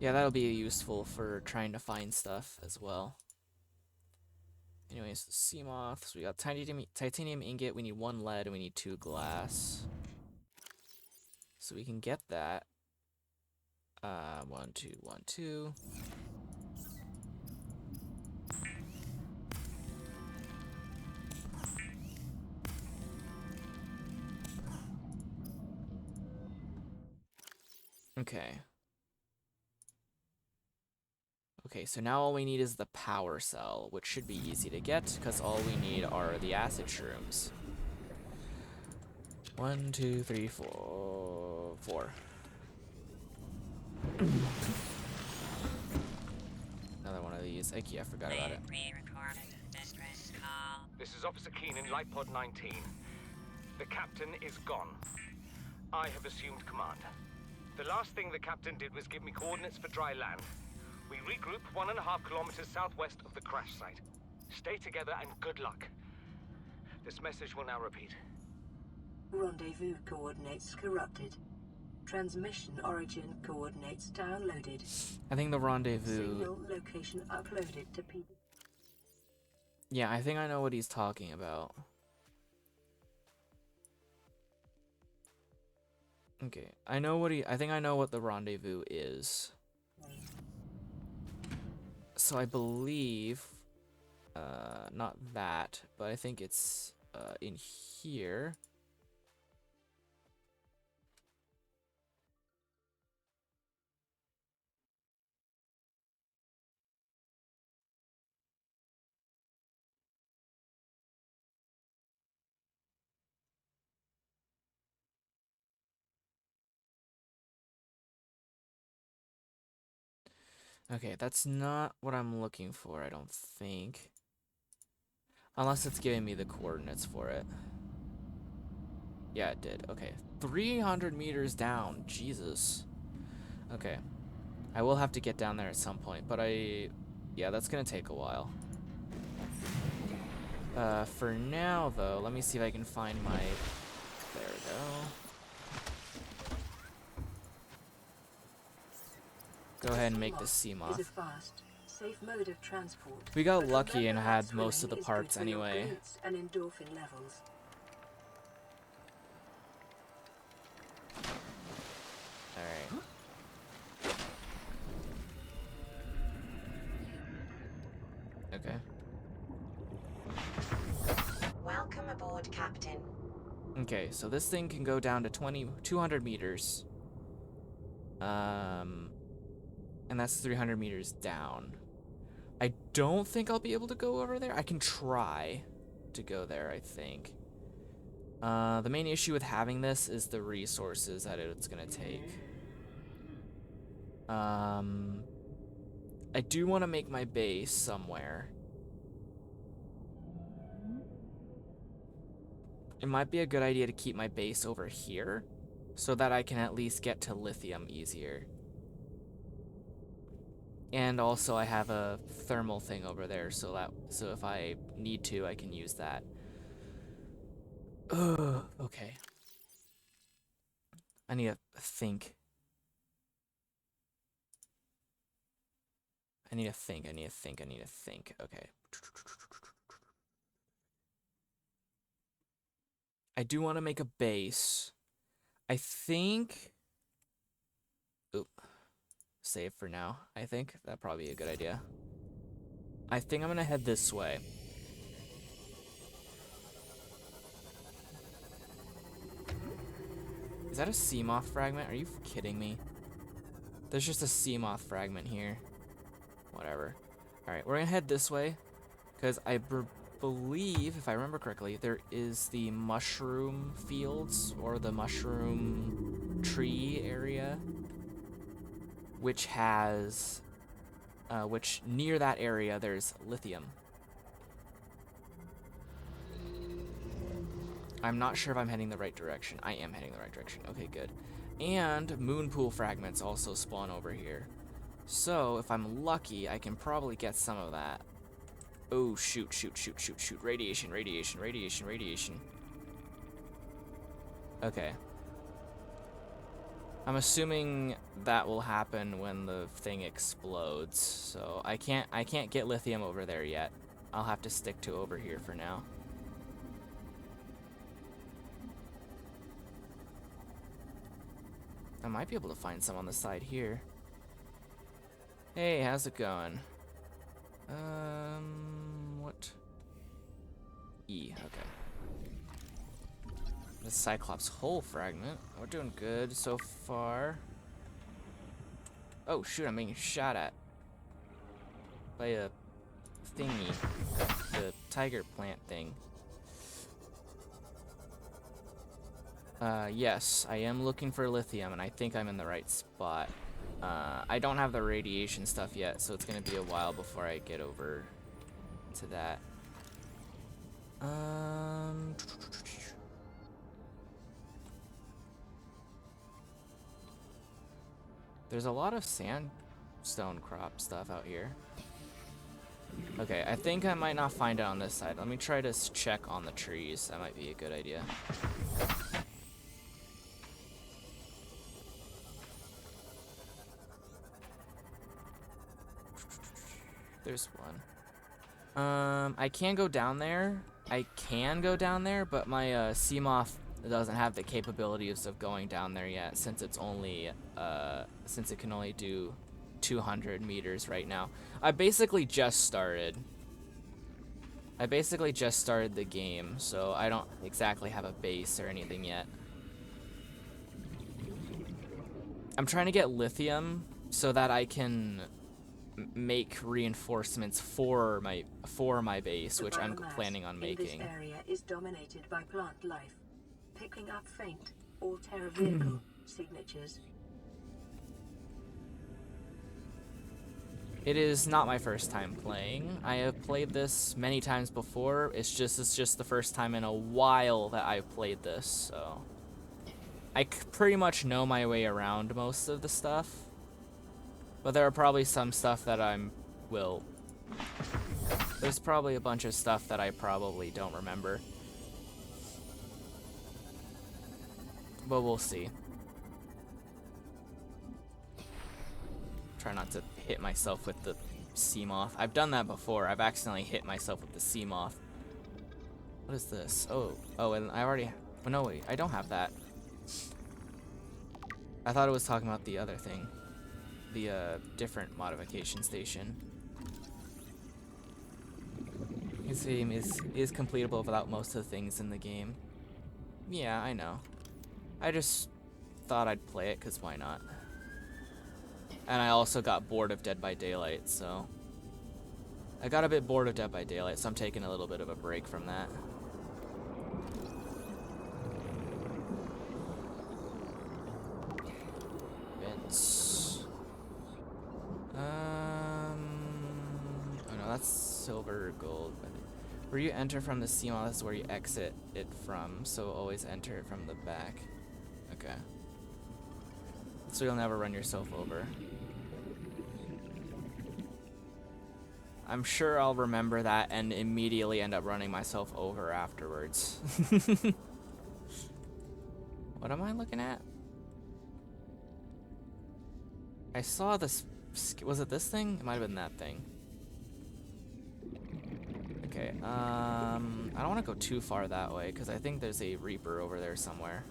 Yeah, that'll be useful for trying to find stuff as well. Anyways, the sea moth. So we got titanium ingot, we need 1 lead, and we need 2 glass. So we can get that. 1, 2, 1, 2. Okay. Okay, so now all we need is the power cell, which should be easy to get, because all we need are the acid shrooms. 1, 2, 3, 4. 4. Another one of these. I forgot about it. Pre-recorded distress call. This is Officer Keenan, Lightpod 19. The captain is gone. I have assumed command. The last thing the captain did was give me coordinates for dry land. We regroup 1.5 kilometers southwest of the crash site. Stay together and good luck. This message will now repeat. Rendezvous coordinates corrupted. Transmission origin coordinates downloaded. I think the rendezvous... Signal location uploaded to P. Yeah, I think I know what he's talking about. Okay, I think I know what the rendezvous is. So I believe, not that, but I think it's in here. Okay, that's not what I'm looking for, I don't think. Unless it's giving me the coordinates for it. Yeah, it did. Okay. 300 meters down. Jesus. Okay. I will have to get down there at some point, but yeah, that's gonna take a while. For now, though, let me see if I can find my... There we go. Go ahead and make the sea moth. Is a fast, safe mode of transport. We got but lucky and remember had that most of the swimming is parts good for your anyway. glutes and endorphin levels. Alright. aboard, Captain. Okay, so this thing can go down to 200 meters. And that's 300 meters down. I don't think I'll be able to go over there. I can try to go there, I think. The main issue with having this is the resources that it's gonna take. I do want to make my base somewhere. It might be a good idea to keep my base over here so that I can at least get to lithium easier. And also I have a thermal thing over there so if I need to, I can use that. Ugh, okay. I need to think. I need to think. Okay. I do want to make a base. I think... Oop. Save for now. I think that'd probably be a good idea. I think I'm gonna head this way. Is that a Seamoth fragment? Are you kidding me? There's just a Seamoth fragment here. Whatever. Alright, we're gonna head this way. Because I believe, if I remember correctly, there is the mushroom fields, or the mushroom tree area, which has, which near that area there's lithium. I'm not sure if I'm heading the right direction. I am heading the right direction. Okay, good. And moon pool fragments also spawn over here. So, if I'm lucky, I can probably get some of that. Oh, shoot. Radiation. Okay. I'm assuming that will happen when the thing explodes. So, I can't get lithium over there yet. I'll have to stick to over here for now. I might be able to find some on the side here. Hey, how's it going? What? E, okay. The Cyclops hull fragment. We're doing good so far. Oh shoot, I'm being shot at by a thingy. The tiger plant thing. Yes, I am looking for lithium, and I think I'm in the right spot. I don't have the radiation stuff yet, so it's gonna be a while before I get over to that. There's a lot of sandstone crop stuff out here. Okay, I think I might not find it on this side. Let me try to check on the trees. That might be a good idea. There's one. I can go down there. But my Seamoth doesn't have the capabilities of going down there yet, since it's only since it can only do 200 meters right now. I basically just started the game, so I don't exactly have a base or anything yet. I'm trying to get lithium so that I can make reinforcements for my base, which I'm planning on making. This area is dominated by plant life, picking up faint all-terra vehicle signatures. It is not my first time playing. I have played this many times before. It's just the first time in a while that I've played this, so I pretty much know my way around most of the stuff. But there are probably some stuff that there's probably a bunch of stuff that I probably don't remember. But we'll see. Try not to hit myself with the Seamoth. I've done that before. I've accidentally hit myself with the Seamoth. What is this? Oh, and I already... Oh, no, wait. I don't have that. I thought it was talking about the other thing. The different modification station. This game is completable without most of the things in the game. Yeah, I know. I just thought I'd play it, because why not? And I also got bored of Dead by Daylight, so... I got a bit bored of Dead by Daylight, so I'm taking a little bit of a break from that. Vents. Oh no, that's silver or gold. Where you enter from the Seamouth is where you exit it from, so always enter it from the back. Okay. So you'll never run yourself over. I'm sure I'll remember that and immediately end up running myself over afterwards. What am I looking at? I saw this. Was it this thing? It might have been that thing. Okay, I don't want to go too far that way because I think there's a Reaper over there somewhere.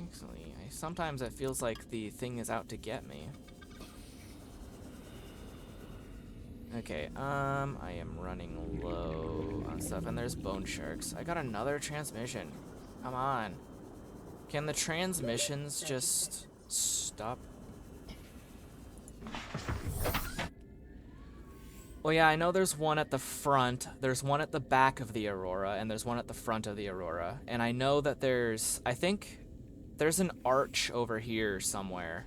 Actually, sometimes it feels like the thing is out to get me. Okay, I am running low on stuff, and there's bone sharks. I got another transmission. Come on. Can the transmissions just stop? Well, yeah, I know there's one at the front, there's one at the back of the Aurora, and there's one at the front of the Aurora. And I know that I think there's an arch over here somewhere,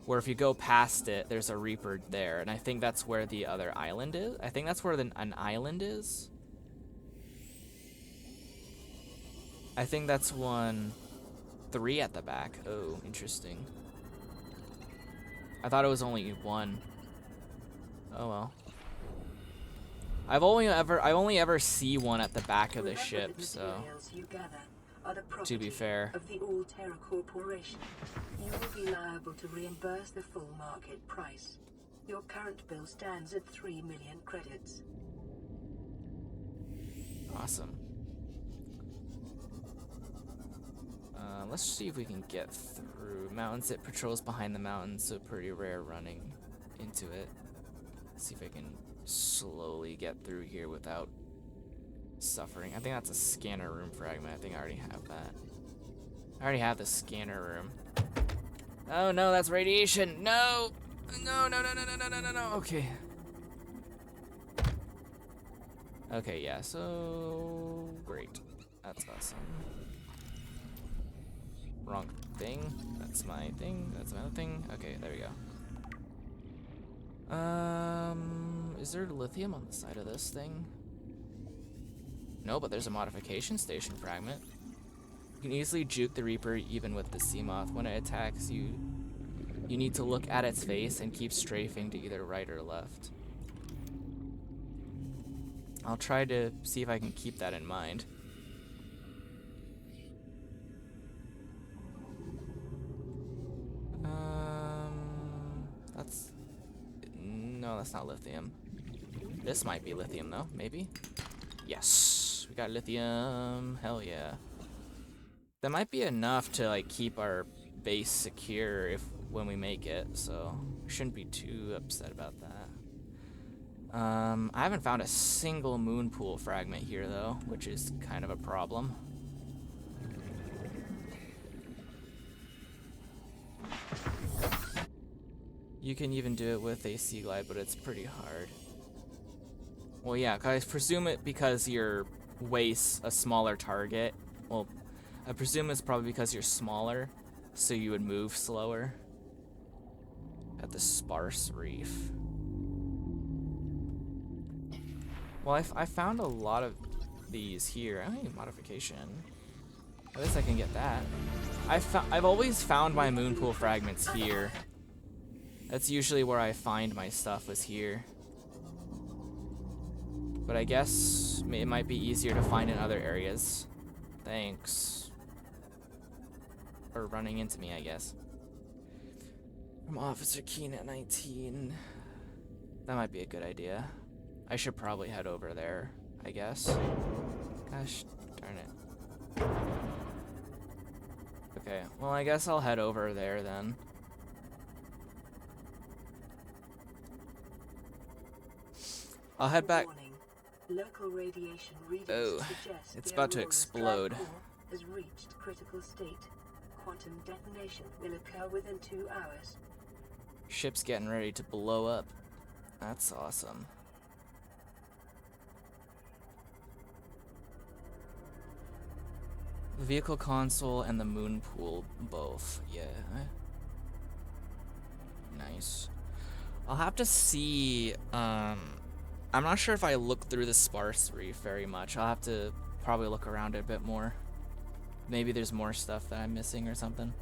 where if you go past it, there's a Reaper there. And I think that's where the other island is. I think that's where an island is. I think that's 3 at the back. Oh, interesting. I thought it was only 1. Oh well. I've only ever see one at the back of the ship, so to be fair. Of the All-Terra Corporation, you will be liable to reimburse the full market price. Your current bill stands at 3 million credits. Awesome. Let's see if we can get through. Mountains, it patrols behind the mountains, so pretty rare running into it. Let's see if I can slowly get through here without suffering. I think that's a scanner room fragment. I think I already have that. I already have the scanner room. Oh no, that's radiation. No! No, no, no, no, no, no, no, no, no. Okay. Okay, yeah, so great. That's awesome. Wrong thing. That's my thing. That's my other thing. Okay, there we go. Is there lithium on the side of this thing? No, but there's a modification station fragment. You can easily juke the Reaper even with the Seamoth. When it attacks you, you need to look at its face and keep strafing to either right or left. I'll try to see if I can keep that in mind. No, that's not lithium. This might be lithium though, maybe? Yes, we got lithium, hell yeah. That might be enough to like keep our base secure when we make it, so we shouldn't be too upset about that. I haven't found a single moon pool fragment here though, which is kind of a problem. You can even do it with a Sea Glide, but it's pretty hard. Well, yeah, I presume it because your waist's a smaller target. Well, I presume it's probably because you're smaller, so you would move slower. At the sparse reef. Well, I found a lot of these here. I need modification. At least I can get that. I've always found my moon pool fragments here. That's usually where I find my stuff, was here. But I guess it might be easier to find in other areas. Thanks. For running into me, I guess. From Officer Keen at 19. That might be a good idea. I should probably head over there, I guess. Gosh darn it. Okay, well I guess I'll head over there then. I'll head back. Warning. Local radiation readings Oh, suggest it's the about to Aurora's explode. drive core has reached critical state. Quantum detonation will occur within 2 hours. Ship's getting ready to blow up. That's awesome. The vehicle console and the moon pool both. Yeah. Nice. I'll have to see. I'm not sure if I look through the sparse reef very much. I'll have to probably look around it a bit more. Maybe there's more stuff that I'm missing or something.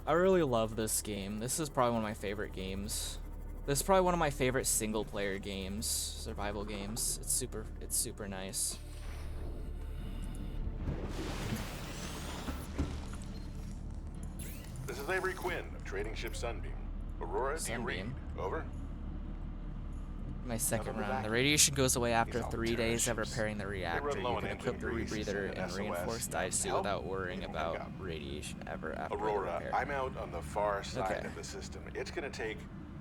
I really love this game. This is probably one of my favorite games. This is probably one of my favorite single player games, survival games. It's super nice. This is Avery Quinn of Trading Ship Sunbeam. Aurora, do you read? Sunbeam. Over. My second Nothing round. back. The radiation goes away after These 3 days of alternatives. repairing the reactor. run You low on can equip the engine grease, rebreather and and SOS. reinforced dive suit Help? without worrying You can about pick up. radiation ever after the Aurora, repair. I'm out on the far side Okay. of the system. It's gonna take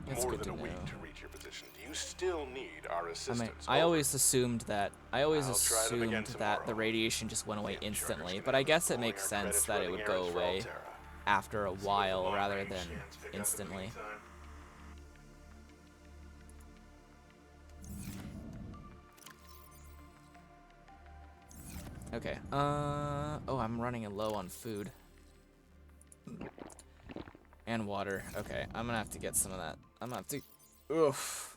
That's more good than a to week know. to reach your position. Do you still need our assistance? I Over. always assumed that I'll try them again that tomorrow. the radiation just went away Damn truckers instantly, gonna but I have us guess it pulling makes our sense credits that it running would go errands for away Alterra. after a See if the while long rather range than scans pick up in the instantly. meantime. Okay. Oh, I'm running low on food. And water. Okay, I'm gonna have to get some of that. I'm gonna have to. Oof.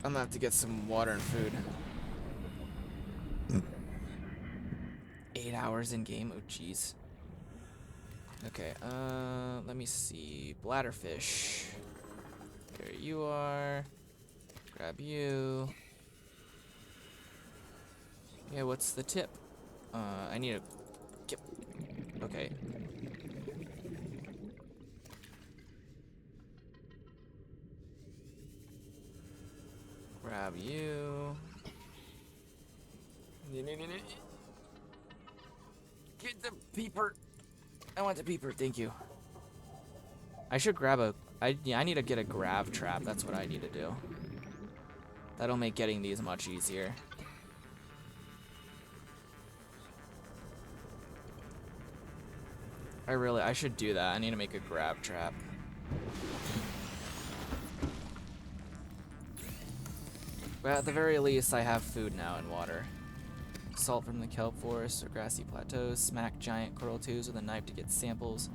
I'm gonna have to get some water and food. 8 hours in game. Oh, jeez. Okay. Let me see. Bladderfish. There you are. Grab you. Yeah, what's the tip? I need a... Get... Okay. Grab you. Get the peeper. I want the peeper, thank you. I should grab a... I need to get a grab trap, that's what I need to do. That'll make getting these much easier. I should do that. I need to make a grab trap. But at the very least, I have food now and water. Salt from the kelp forest or grassy plateaus. Smack giant coral tubes with a knife to get samples.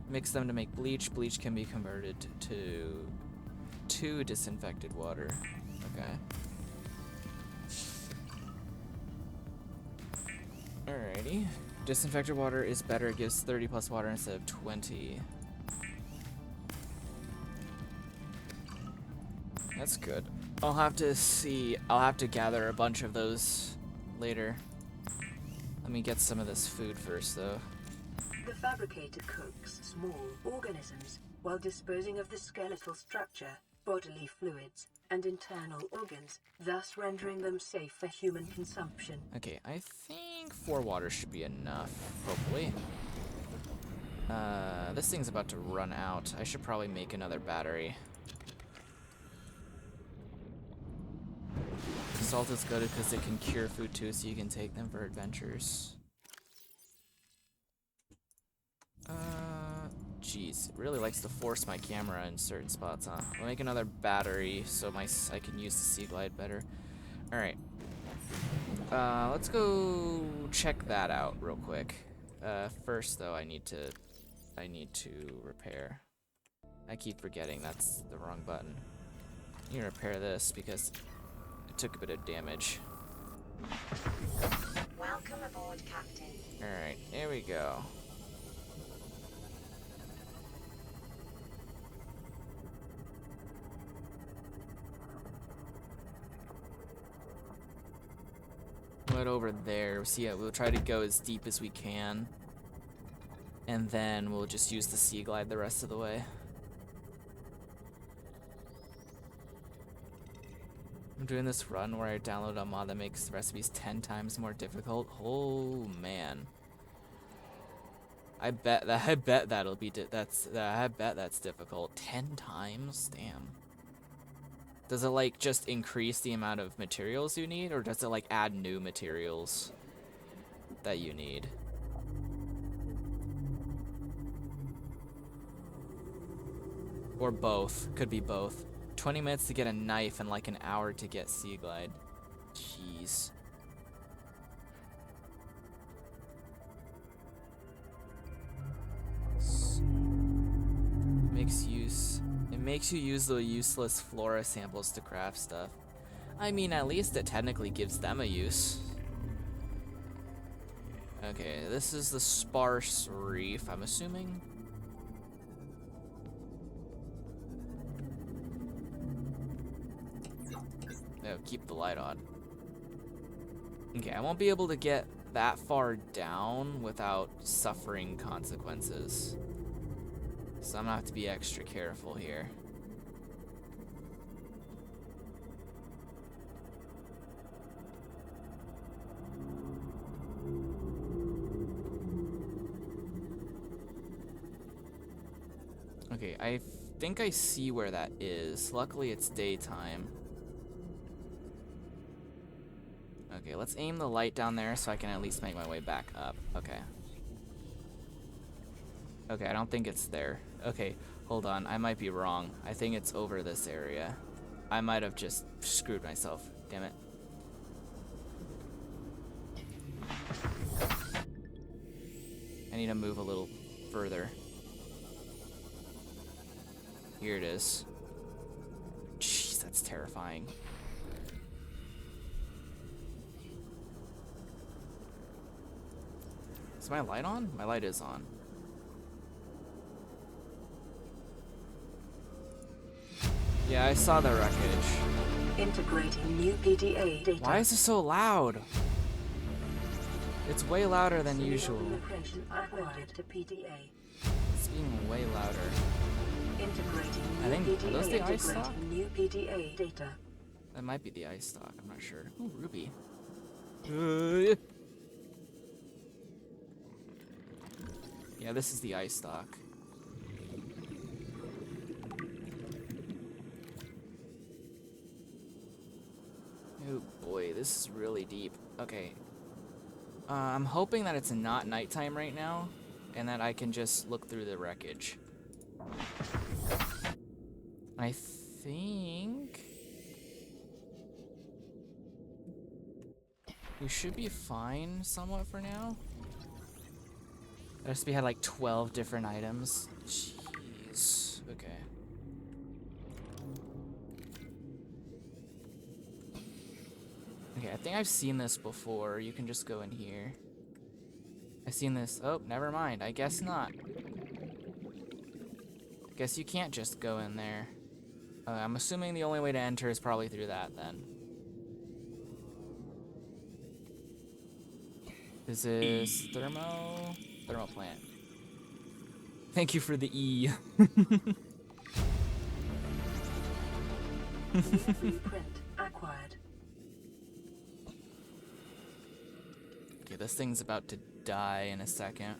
Mix them to make bleach. Bleach can be converted to disinfected water. Okay. Alrighty. Disinfected water is better. It gives 30 plus water instead of 20. That's good. I'll have to see. I'll have to gather a bunch of those later. Let me get some of this food first, though. The fabricator cooks small organisms while disposing of the skeletal structure, bodily fluids, and internal organs, thus rendering them safe for human consumption. Okay, I think 4 water should be enough, hopefully. This thing's about to run out. I should probably make another battery. Salt is good because it can cure food too, so you can take them for adventures. Jeez, it really likes to force my camera in certain spots, huh? I'll make another battery so I can use the Sea Glide better. Alright. Let's go check that out real quick. First though, I need to repair. I keep forgetting that's the wrong button. I need to repair this because it took a bit of damage. Welcome aboard, Captain. Alright, here we go. Right over there. So yeah, we'll try to go as deep as we can. And then we'll just use the Sea Glide the rest of the way. I'm doing this run where I download a mod that makes recipes 10 times more difficult. Oh man. I bet that'll be I bet that's difficult. 10 times? Damn. Does it like just increase the amount of materials you need, or does it like add new materials that you need? Or both. Could be both. 20 minutes to get a knife and like an hour to get Sea Glide. Jeez. It makes you use the useless flora samples to craft stuff. I mean, at least it technically gives them a use. Okay, this is the sparse reef, I'm assuming. Oh, keep the light on. Okay, I won't be able to get that far down without suffering consequences. So I'm gonna have to be extra careful here. Okay, I think I see where that is. Luckily it's daytime. Okay, let's aim the light down there so I can at least make my way back up. Okay. Okay, I don't think it's there. Okay, hold on. I might be wrong. I think it's over this area. I might have just screwed myself. Damn it. I need to move a little further. Here it is. Jeez, that's terrifying. Is my light on? My light is on. Yeah, I saw the wreckage. Integrating new PDA data. Why is it so loud? It's way louder than usual. Location acquired to PDA. It's being way louder. Integrating I think, new are PDA. those the ice stock? Integrating new PDA data. That might be the ice stock, I'm not sure. Ooh, ruby. Yeah, this is the ice stock. Oh boy, this is really deep. Okay. I'm hoping that it's not nighttime right now, and that I can just look through the wreckage. I think we should be fine somewhat for now. We had like 12 different items. Jeez. Okay. Okay, I think I've seen this before. You can just go in here. I've seen this. Oh, never mind. I guess not. I guess you can't just go in there. I'm assuming the only way to enter is probably through that then. This is thermo plant. Thank you for the E. Blueprint acquired. Okay, this thing's about to die in a second.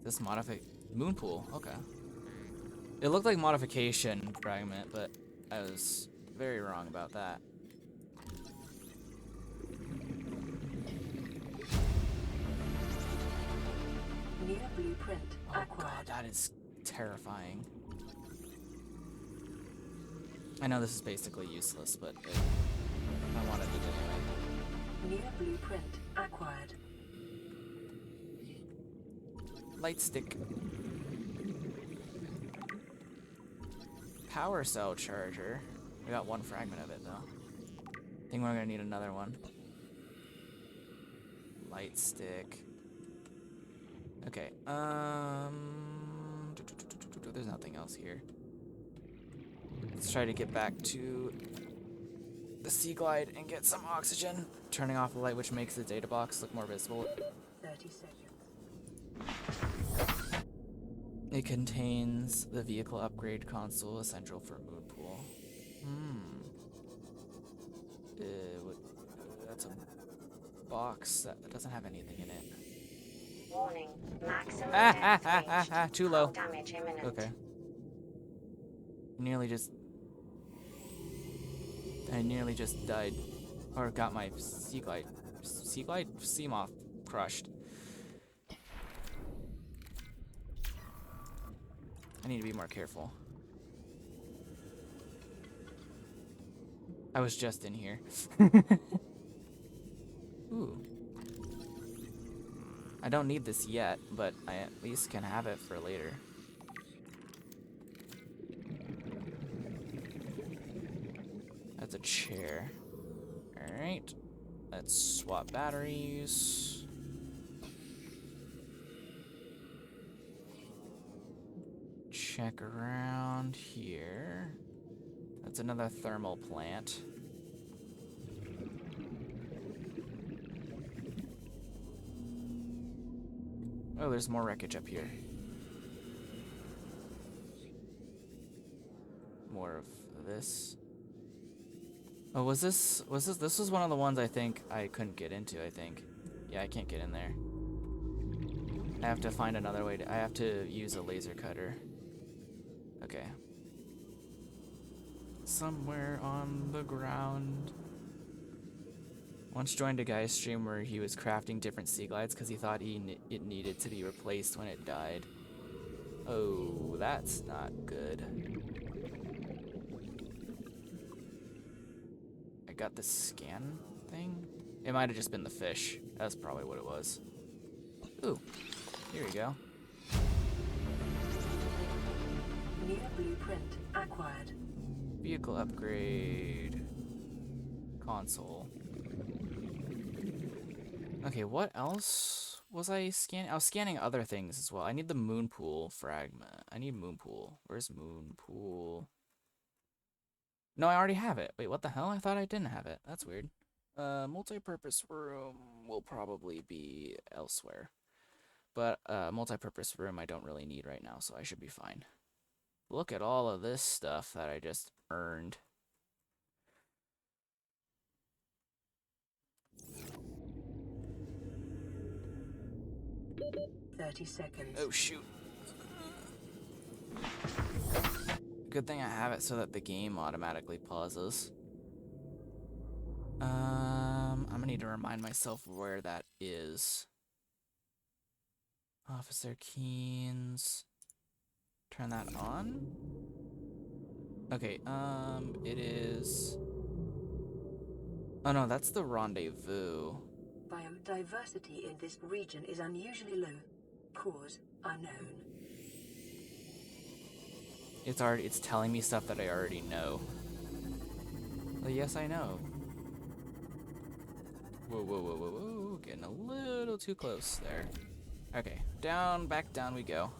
This moon pool, okay. It looked like modification fragment, but I was very wrong about that. New blueprint Oh acquired. god, that is terrifying. I know this is basically useless, but I wanted it anyway. New blueprint acquired. Light stick. Power cell charger. We got one fragment of it though. I think we're gonna need another one. Light stick. Okay, there's nothing else here. Let's try to get back to the Sea Glide and get some oxygen. Turning off the light, which makes the data box look more visible. 30 seconds. It contains the vehicle upgrade console essential for moon pool. That's a box that doesn't have anything in it. Warning. Maximum Ah, depth ah, ah, ah, reached. ah, too Hull low. damage imminent. Okay. I nearly just died. Or got my sea moth crushed. I need to be more careful. I was just in here. Ooh. I don't need this yet, but I at least can have it for later. That's a chair. Alright. Let's swap batteries. Check around here. That's another thermal plant. Oh, there's more wreckage up here. More of this. Oh, this was one of the ones I think I couldn't get into, I think. Yeah, I can't get in there. I have to find another way I have to use a laser cutter. Okay. Somewhere on the ground. Once joined a guy's stream where he was crafting different sea glides because he thought it needed to be replaced when it died. Oh, that's not good. I got the scan thing? It might have just been the fish. That's probably what it was. Ooh, here we go. New blueprint acquired. Vehicle upgrade. Console. Okay, what else was I scanning? I was scanning other things as well. I need the moon pool fragment. I need moon pool. Where's moon pool? No, I already have it. Wait, what the hell? I thought I didn't have it. That's weird. Multi-purpose room will probably be elsewhere. But multi-purpose room I don't really need right now, so I should be fine. Look at all of this stuff that I just earned. $30. Oh, shoot. Good thing I have it so that the game automatically pauses. I'm gonna need to remind myself where that is. Officer Keynes. Turn that on. Okay, it is... Oh no, that's the rendezvous. Biodiversity in this region is unusually low. Cause unknown. It's telling me stuff that I already know. Well, yes, I know. Whoa, whoa, whoa, whoa, whoa. Getting a little too close there. Okay, back down we go.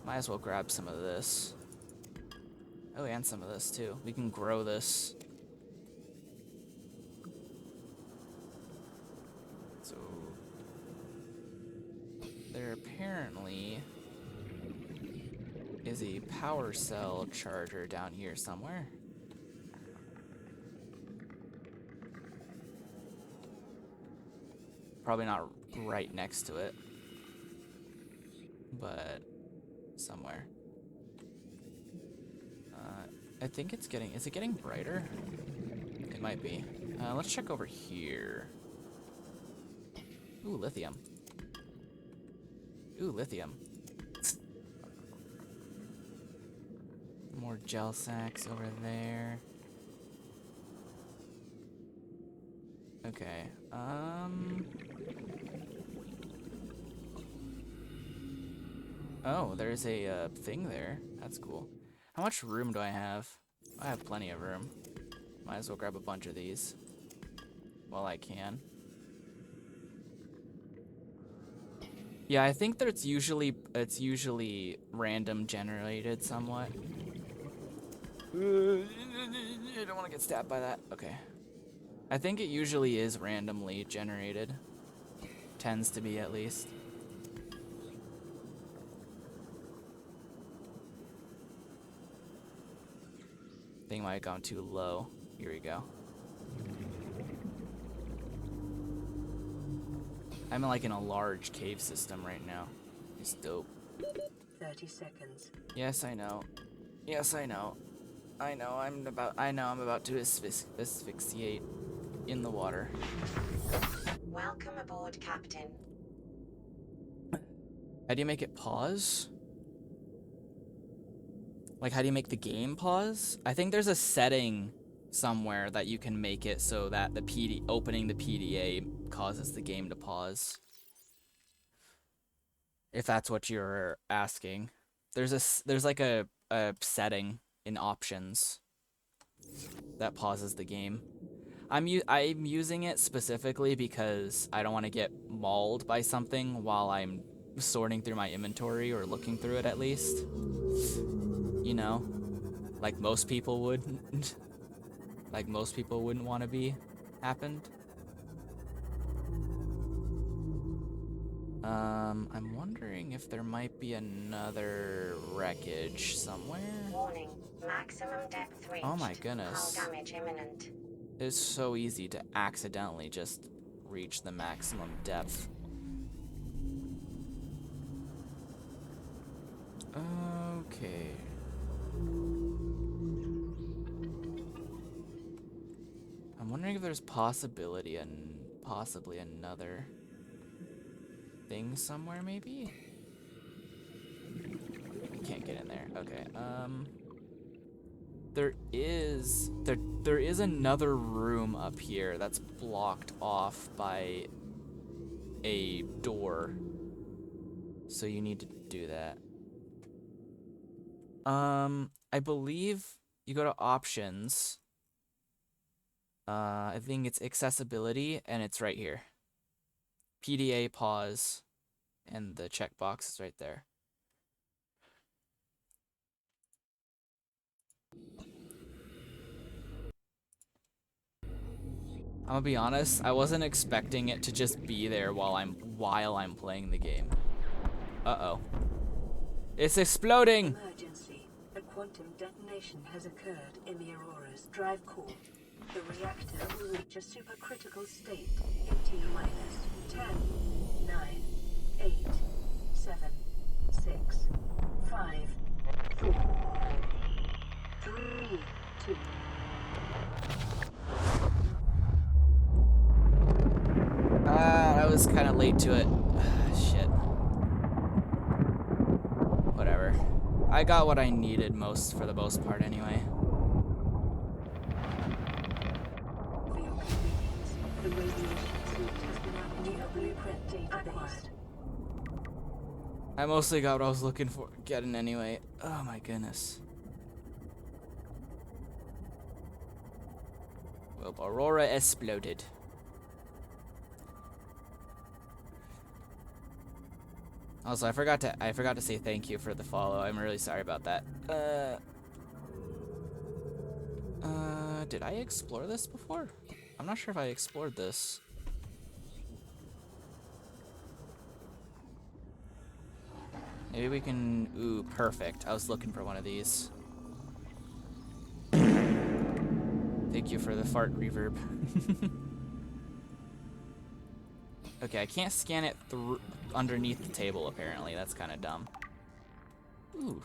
Might as well grab some of this. Oh, and some of this too. We can grow this. So, there apparently is a power cell charger down here somewhere. Probably not right next to it, but somewhere. I think it's getting, is it getting brighter? It might be. Let's check over here. Ooh, lithium. Ooh, lithium. More gel sacks over there. Okay, oh, there's a thing there. That's cool. How much room do I have? I have plenty of room. Might as well grab a bunch of these while I can. Yeah, I think that it's usually random generated somewhat. I don't want to get stabbed by that. Okay. I think it usually is randomly generated. Tends to be, at least. Thing might have gone too low. Here we go. I'm like in a large cave system right now. It's dope. 30 seconds. Yes, I know. Yes, I know. I know I'm about to asphyxiate in the water. Welcome aboard, Captain. How do you make it pause? Like, how do you make the game pause? I think there's a setting somewhere that you can make it so that the opening the PDA causes the game to pause. If that's what you're asking. There's like a setting in options that pauses the game. I'm using it specifically because I don't want to get mauled by something while I'm sorting through my inventory or looking through it at least. You know, like most people would. Like most people wouldn't want to be happened. I'm wondering if there might be another wreckage somewhere. Warning, maximum depth reached. Oh my goodness. Hull damage imminent. It's so easy to accidentally just reach the maximum depth. Okay. I'm wondering if there's possibly another thing somewhere, maybe? You can't get in there. Okay. There is another room up here that's blocked off by a door. So you need to do that. I believe you go to options. I think it's accessibility, and it's right here. PDA pause, and the checkbox is right there. I'm gonna be honest, I wasn't expecting it to just be there while I'm playing the game. Uh-oh. It's exploding! Emergency. A quantum detonation has occurred in the Aurora's drive core. The reactor will reach a supercritical state in T-minus 10, 9, 8, 7, 6, 5, 4, 3, 2. I was kind of late to it. Shit. Whatever. I got what I needed for the most part anyway. For your convenience, the radiation suit has been new blueprint database. I mostly got what I was looking for getting anyway. Oh my goodness. Well, Aurora exploded. Also, I forgot to say thank you for the follow. I'm really sorry about that. Did I explore this before? I'm not sure if I explored this. Maybe we can, ooh, perfect. I was looking for one of these. Thank you for the fart reverb. Okay, I can't scan it through underneath the table apparently. That's kind of dumb. Ooh.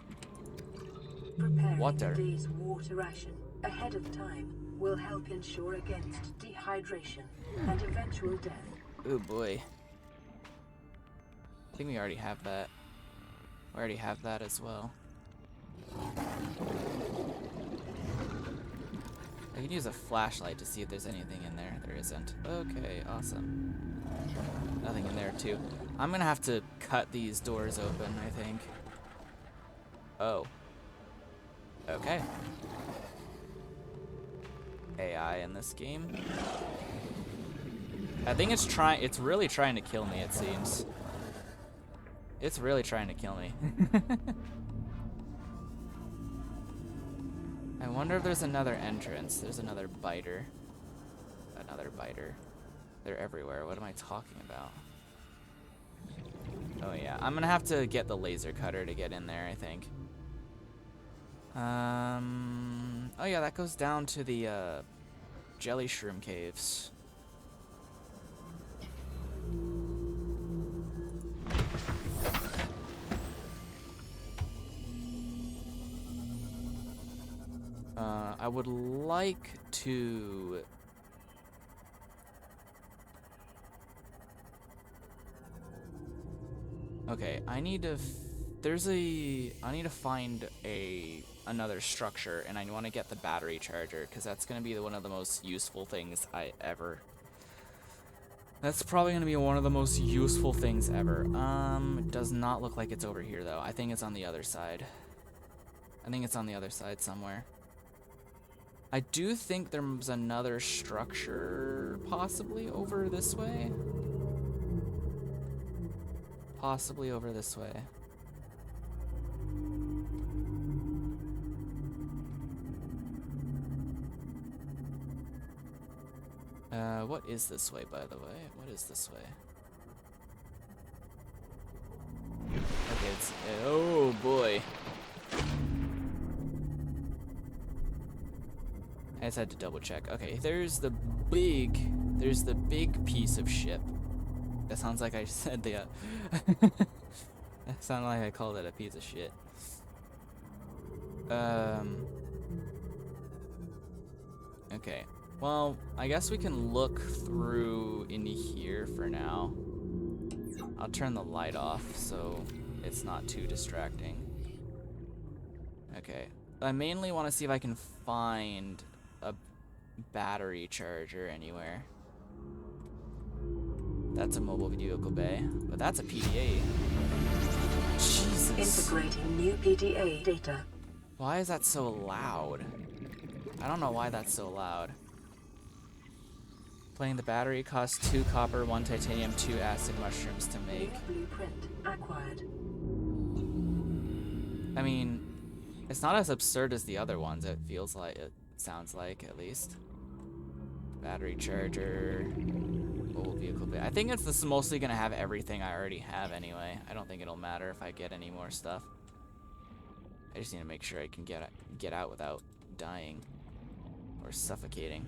Preparing Water. a day's water ration ahead of time will help ensure against dehydration and eventual death. Oh boy. I think we already have that. We already have that as well. I can use a flashlight to see if there's anything in there. There isn't. Okay, awesome. Nothing in there too. I'm gonna have to cut these doors open, I think. Oh. Okay. AI in this game. I think it's really trying to kill me, it seems. It's really trying to kill me. I wonder if there's another entrance. There's another biter. Another biter. They're everywhere. What am I talking about? Oh yeah, I'm gonna have to get the laser cutter to get in there, I think. Oh yeah, that goes down to the jelly shroom caves. I would like to... Okay, I need to... I need to find another structure, and I want to get the battery charger, because that's going to be one of the most useful things That's probably going to be one of the most useful things ever. It does not look like it's over here, though. I think it's on the other side. I think it's on the other side somewhere. I do think there's another structure possibly over this way. Possibly over this way. What is this way, by the way? What is this way? Okay, it's... Oh, boy. I just had to double check. Okay, there's the big piece of ship. That sounds like I said the, that sounded like I called it a piece of shit. Okay. Well, I guess we can look through into here for now. I'll turn the light off so it's not too distracting. Okay. I mainly want to see if I can find a battery charger anywhere. That's a mobile vehicle bay, but that's a PDA. Jesus. Integrating new PDA data. Why is that so loud? I don't know why that's so loud. Playing the battery costs 2 copper, 1 titanium, 2 acid mushrooms to make. Blueprint acquired. I mean, it's not as absurd as the other ones, it sounds like, at least. Battery charger, mobile vehicle bay. I think this is mostly gonna have everything I already have anyway. I don't think it'll matter if I get any more stuff. I just need to make sure I can get out without dying or suffocating.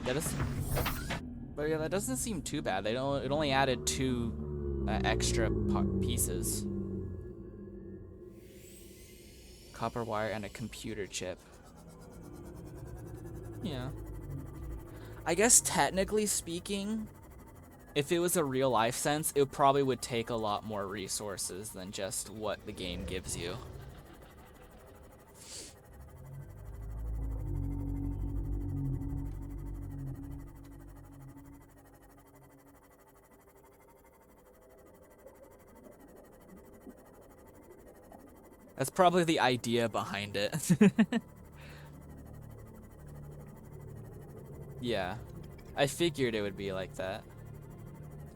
But yeah, that doesn't seem too bad. It only added 2 extra pieces. Copper wire and a computer chip. Yeah. I guess technically speaking, if it was a real life sense, it probably would take a lot more resources than just what the game gives you. That's probably the idea behind it. Yeah. I figured it would be like that.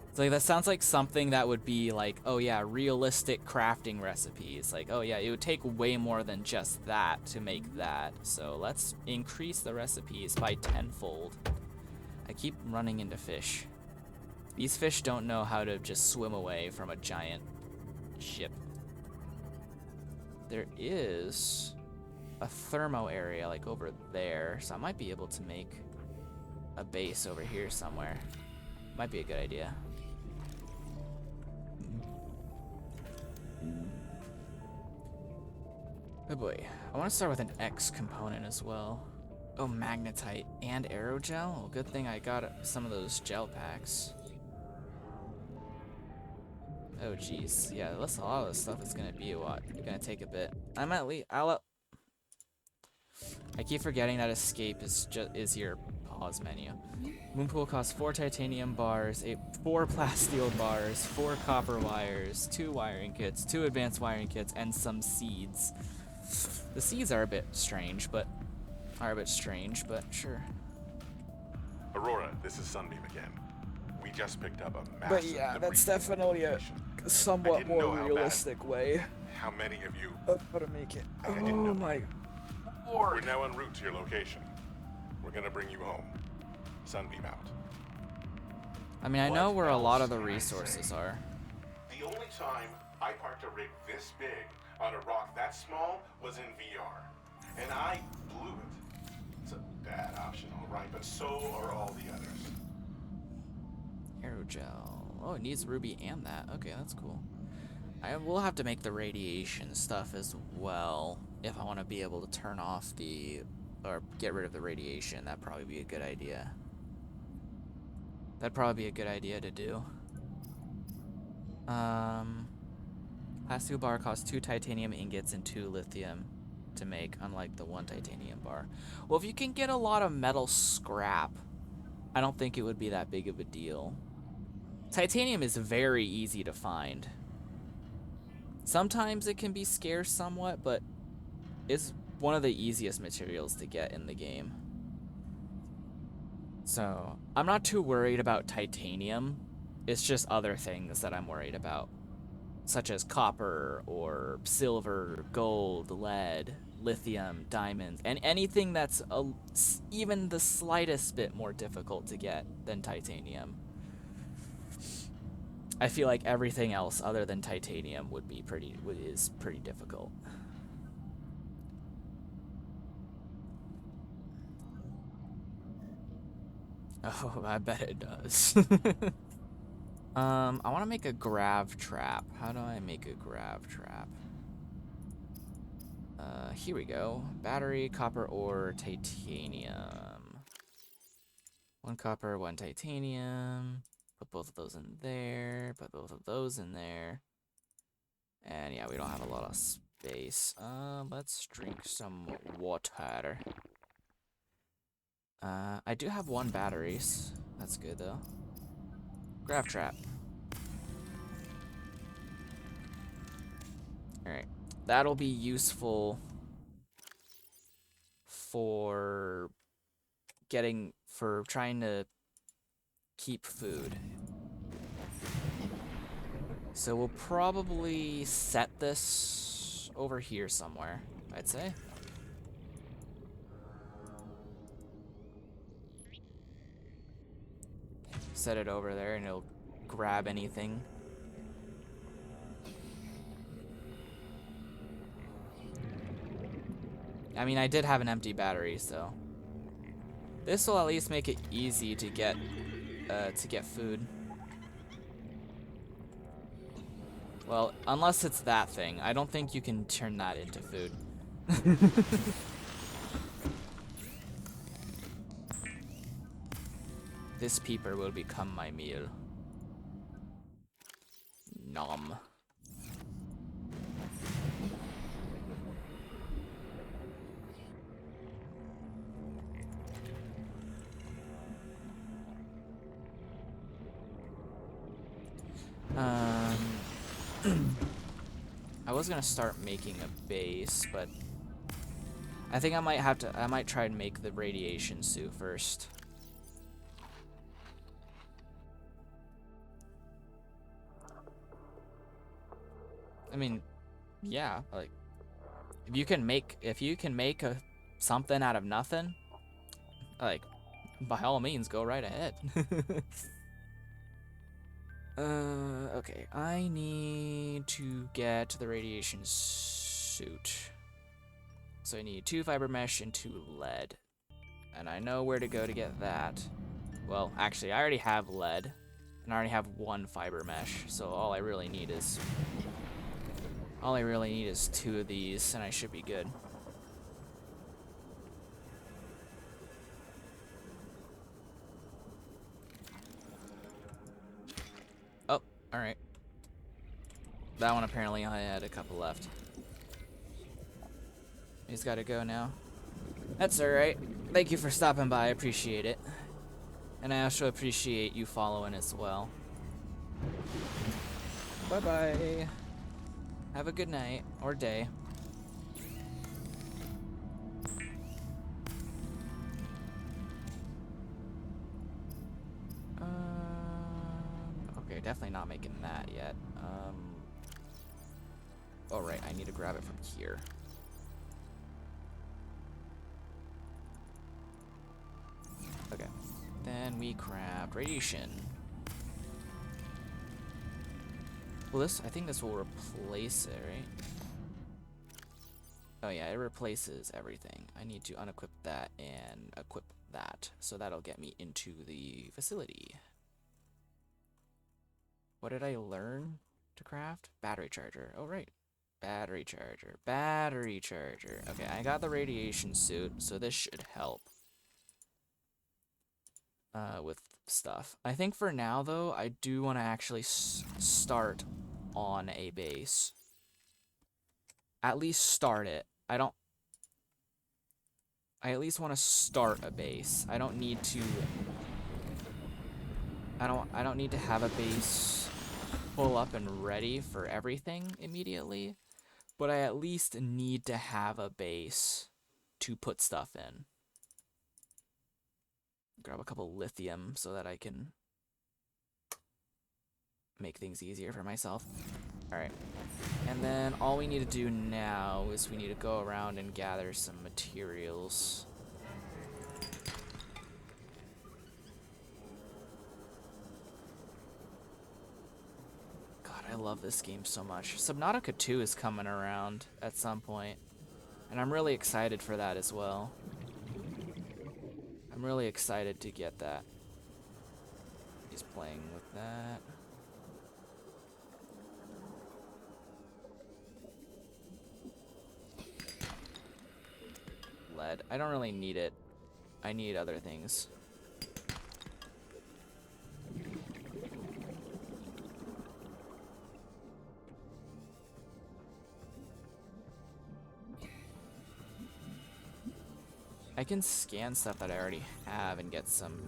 It's like, that sounds like something that would be like, oh yeah, realistic crafting recipes. Like, oh yeah, it would take way more than just that to make that. So let's increase the recipes by 10-fold. I keep running into fish. These fish don't know how to just swim away from a giant ship. There is a thermo area like over there, so I might be able to make a base over here somewhere. Might be a good idea. Oh boy, I want to start with an X component as well. Oh, magnetite and aerogel? Well, good thing I got some of those gel packs. Oh jeez, yeah, a lot of this stuff is gonna be gonna take a bit. I keep forgetting that escape is your pause menu. Moonpool costs 4 titanium bars, 4 plasteel bars, 4 copper wires, 2 wiring kits, 2 advanced wiring kits, and some seeds. The seeds are a bit strange, but sure. Aurora, this is Sunbeam again. We just picked up a massive But yeah, that's definitely a somewhat more realistic way How many of you? of how to make it. I didn't know. Oh my We're now en route to your location. We're gonna bring you home. Sunbeam out. I mean, I know What where a lot else of the can I resources say? are. The only time I parked a rig this big on a rock that small was in VR. And I blew it. It's a bad option, alright, but so are all the others. Aerogel. Oh, it needs ruby and that. Okay, that's cool. I will have to make the radiation stuff as well. if I want to be able to turn off or get rid of the radiation, that'd probably be a good idea. That'd probably be a good idea to do. Class 2 bar costs 2 titanium ingots and 2 lithium to make, unlike the 1 titanium bar. Well, if you can get a lot of metal scrap, I don't think it would be that big of a deal. Titanium is very easy to find. Sometimes it can be scarce somewhat, but it's one of the easiest materials to get in the game. So, I'm not too worried about titanium. It's just other things that I'm worried about, such as copper or silver, gold, lead, lithium, diamonds, and anything that's even the slightest bit more difficult to get than titanium. I feel like everything else other than titanium is pretty difficult. Oh, I bet it does. I want to make a grav trap. How do I make a grav trap? Here we go. Battery, copper ore, titanium. 1 copper, 1 titanium. Put both of those in there. Put both of those in there. And yeah, we don't have a lot of space. Let's drink some water. I do have 1 batteries. That's good though. Grav trap. Alright. That'll be useful for trying to keep food. So we'll probably set this over here somewhere, I'd say. Set it over there and it'll grab anything. I mean, I did have an empty battery, so this will at least make it easy to get food. Well, unless it's that thing. I don't think you can turn that into food. This peeper will become my meal. Nom. I was gonna start making a base, but I think I might try and make the radiation suit first. I mean, yeah, like if you can make something out of nothing, like by all means go right ahead. Okay, I need to get the radiation suit. So I need 2 fiber mesh and 2 lead. And I know where to go to get that. Well, actually, I already have lead. And I already have 1 fiber mesh. So all I really need is 2 of these, and I should be good. Oh, alright. That one apparently I had a couple left. He's gotta go now. That's alright. Thank you for stopping by, I appreciate it. And I also appreciate you following as well. Bye-bye. Have a good night, or day. Okay, definitely not making that yet. Oh right, I need to grab it from here. Okay, then we craft radiation. Well, I think this will replace it, right? Oh yeah, it replaces everything. I need to unequip that and equip that. So that'll get me into the facility. What did I learn to craft? Battery charger. Oh, right. Battery charger. Battery charger. Okay, I got the radiation suit, so this should help. With stuff. I think for now, though, I do want to actually start on a base. At least start it. I at least want to start a base. I don't need to... I don't need to have a base full up and ready for everything immediately. But I at least need to have a base to put stuff in. Grab a couple lithium so that I can make things easier for myself. Alright. And then all we need to do now is we need to go around and gather some materials. God, I love this game so much. Subnautica 2 is coming around at some point, and I'm really excited for that as well. I'm really excited to get that. He's playing with that. Lead. I don't really need it. I need other things. I can scan stuff that I already have and get some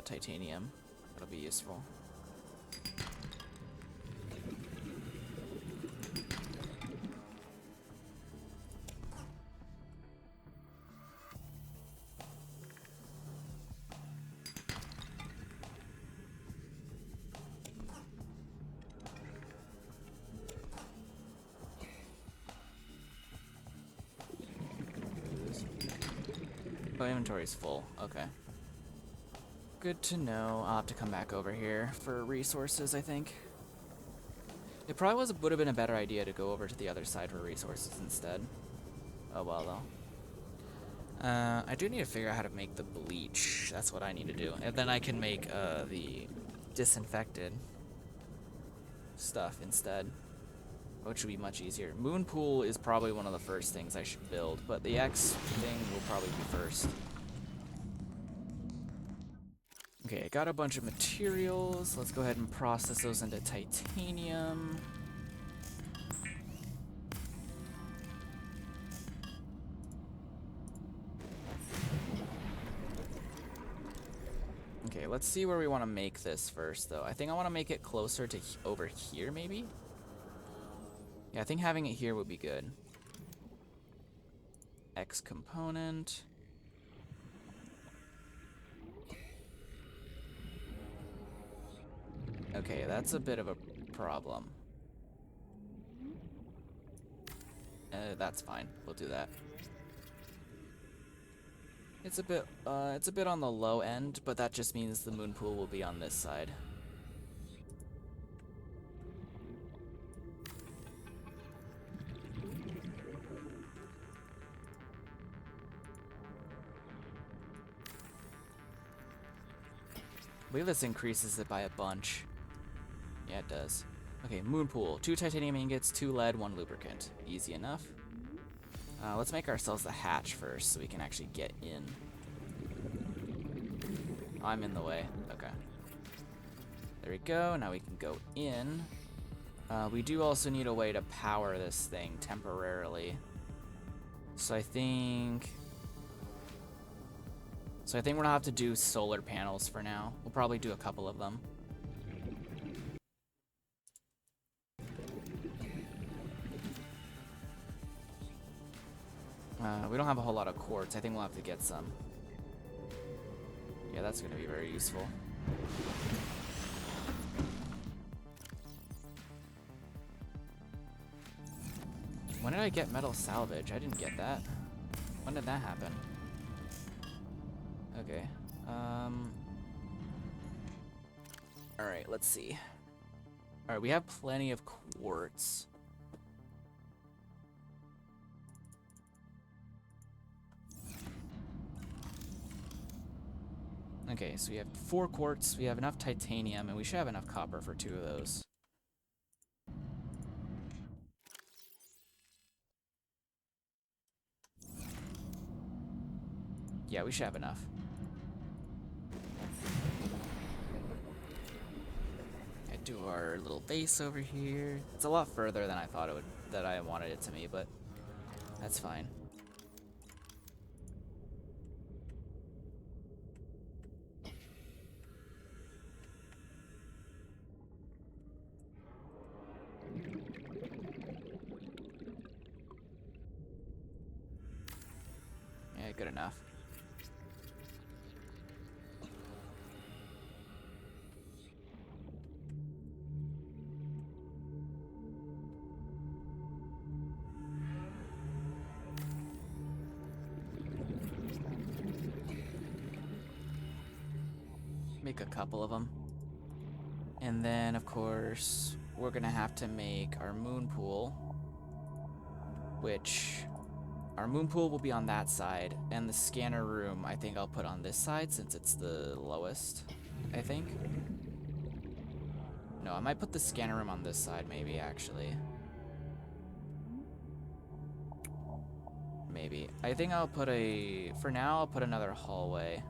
titanium. That'll be useful. Oh, inventory's full. Okay. Good to know. I'll have to come back over here for resources, I think. It probably would have been a better idea to go over to the other side for resources instead. Oh well, though. I do need to figure out how to make the bleach. That's what I need to do. And then I can make the disinfected stuff instead, which would be much easier. Moon pool is probably one of the first things I should build, but the X thing will probably be first. Okay, I got a bunch of materials. Let's go ahead and process those into titanium. Okay, let's see where we want to make this first, though. I think I want to make it closer to over here, maybe? Yeah, I think having it here would be good. X component. Okay, that's a bit of a problem. That's fine. We'll do that. It's a bit on the low end, but that just means the moon pool will be on this side. I believe this increases it by a bunch. Yeah, it does. Okay, moon pool. 2 titanium ingots, 2 lead, 1 lubricant. Easy enough. Let's make ourselves a hatch first so we can actually get in. Oh, I'm in the way. Okay. There we go. Now we can go in. We do also need a way to power this thing temporarily. So I think we're gonna have to do solar panels for now. We'll probably do a couple of them. We don't have a whole lot of quartz. I think we'll have to get some. Yeah, that's gonna be very useful. When did I get metal salvage? I didn't get that. When did that happen? Okay. Alright, let's see. Alright, we have plenty of quartz. Okay, so we have 4 quartz, we have enough titanium, and we should have enough copper for 2 of those. Yeah, we should have enough. I do our little base over here. It's a lot further than I thought it would, that I wanted it to be, but that's fine. Yeah, good enough. Make a couple of them. And then, of course, we're gonna have to make our moon pool, which our moon pool will be on that side, and the scanner room I think I'll put on this side since it's the lowest, I think. No, I might put the scanner room on this side maybe, actually. Maybe. I think I'll put for now, I'll put another hallway.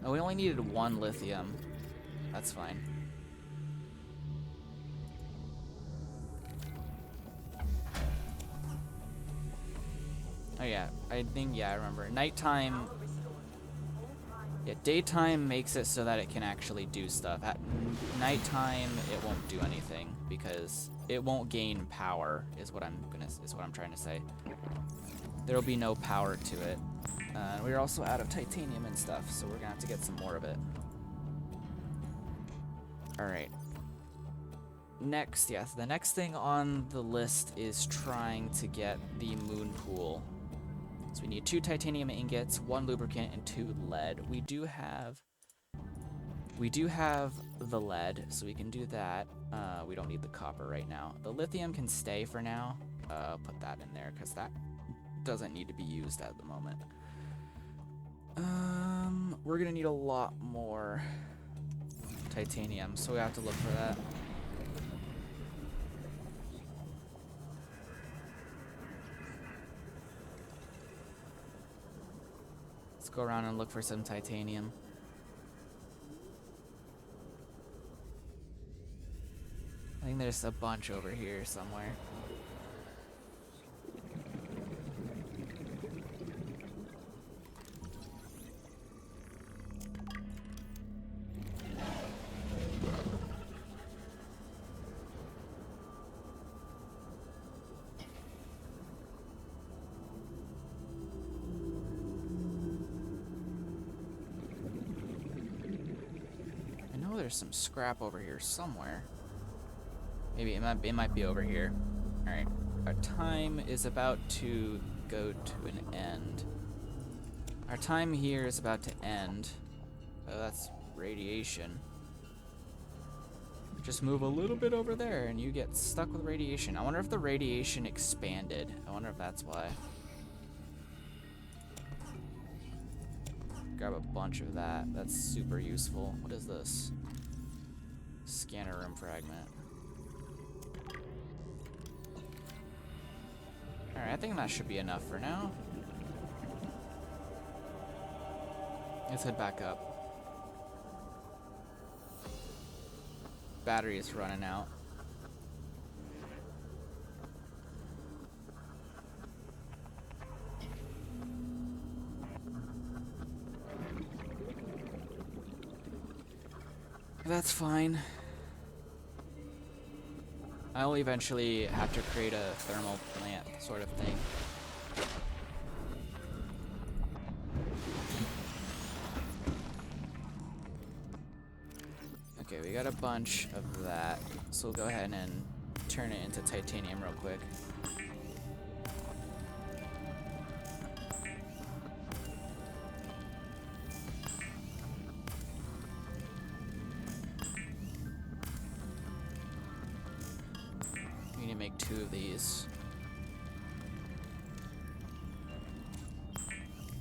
Oh, we only needed 1 lithium. That's fine. Oh yeah, I think, yeah, I remember. Nighttime... Yeah, daytime makes it so that it can actually do stuff. At nighttime, it won't do anything because it won't gain power. Is what I'm trying to say. There'll be no power to it. We're also out of titanium and stuff, so we're gonna have to get some more of it. All right. Next, yes, the next thing on the list is trying to get the moon pool. So we need 2 titanium ingots, 1 lubricant, and 2 lead. We do have the lead, so we can do that. We don't need the copper right now. The lithium can stay for now. I'll put that in there because that doesn't need to be used at the moment. We're gonna need a lot more titanium, so we have to look for that. Let's go around and look for some titanium. I think there's a bunch over here somewhere. There's some scrap over here somewhere. Maybe it might be over here. All right, our time is about to go to an end. Our time here is about to end. Oh, that's radiation. Just move a little bit over there and you get stuck with radiation. I wonder if the radiation expanded. I wonder if that's why. Grab a bunch of that. That's super useful. What is this? Scanner room fragment. Alright, I think that should be enough for now. Let's head back up. Battery is running out. That's fine. I'll eventually have to create a thermal plant sort of thing. Okay, we got a bunch of that, so we'll go ahead and turn it into titanium real quick. We need to make 2 of these.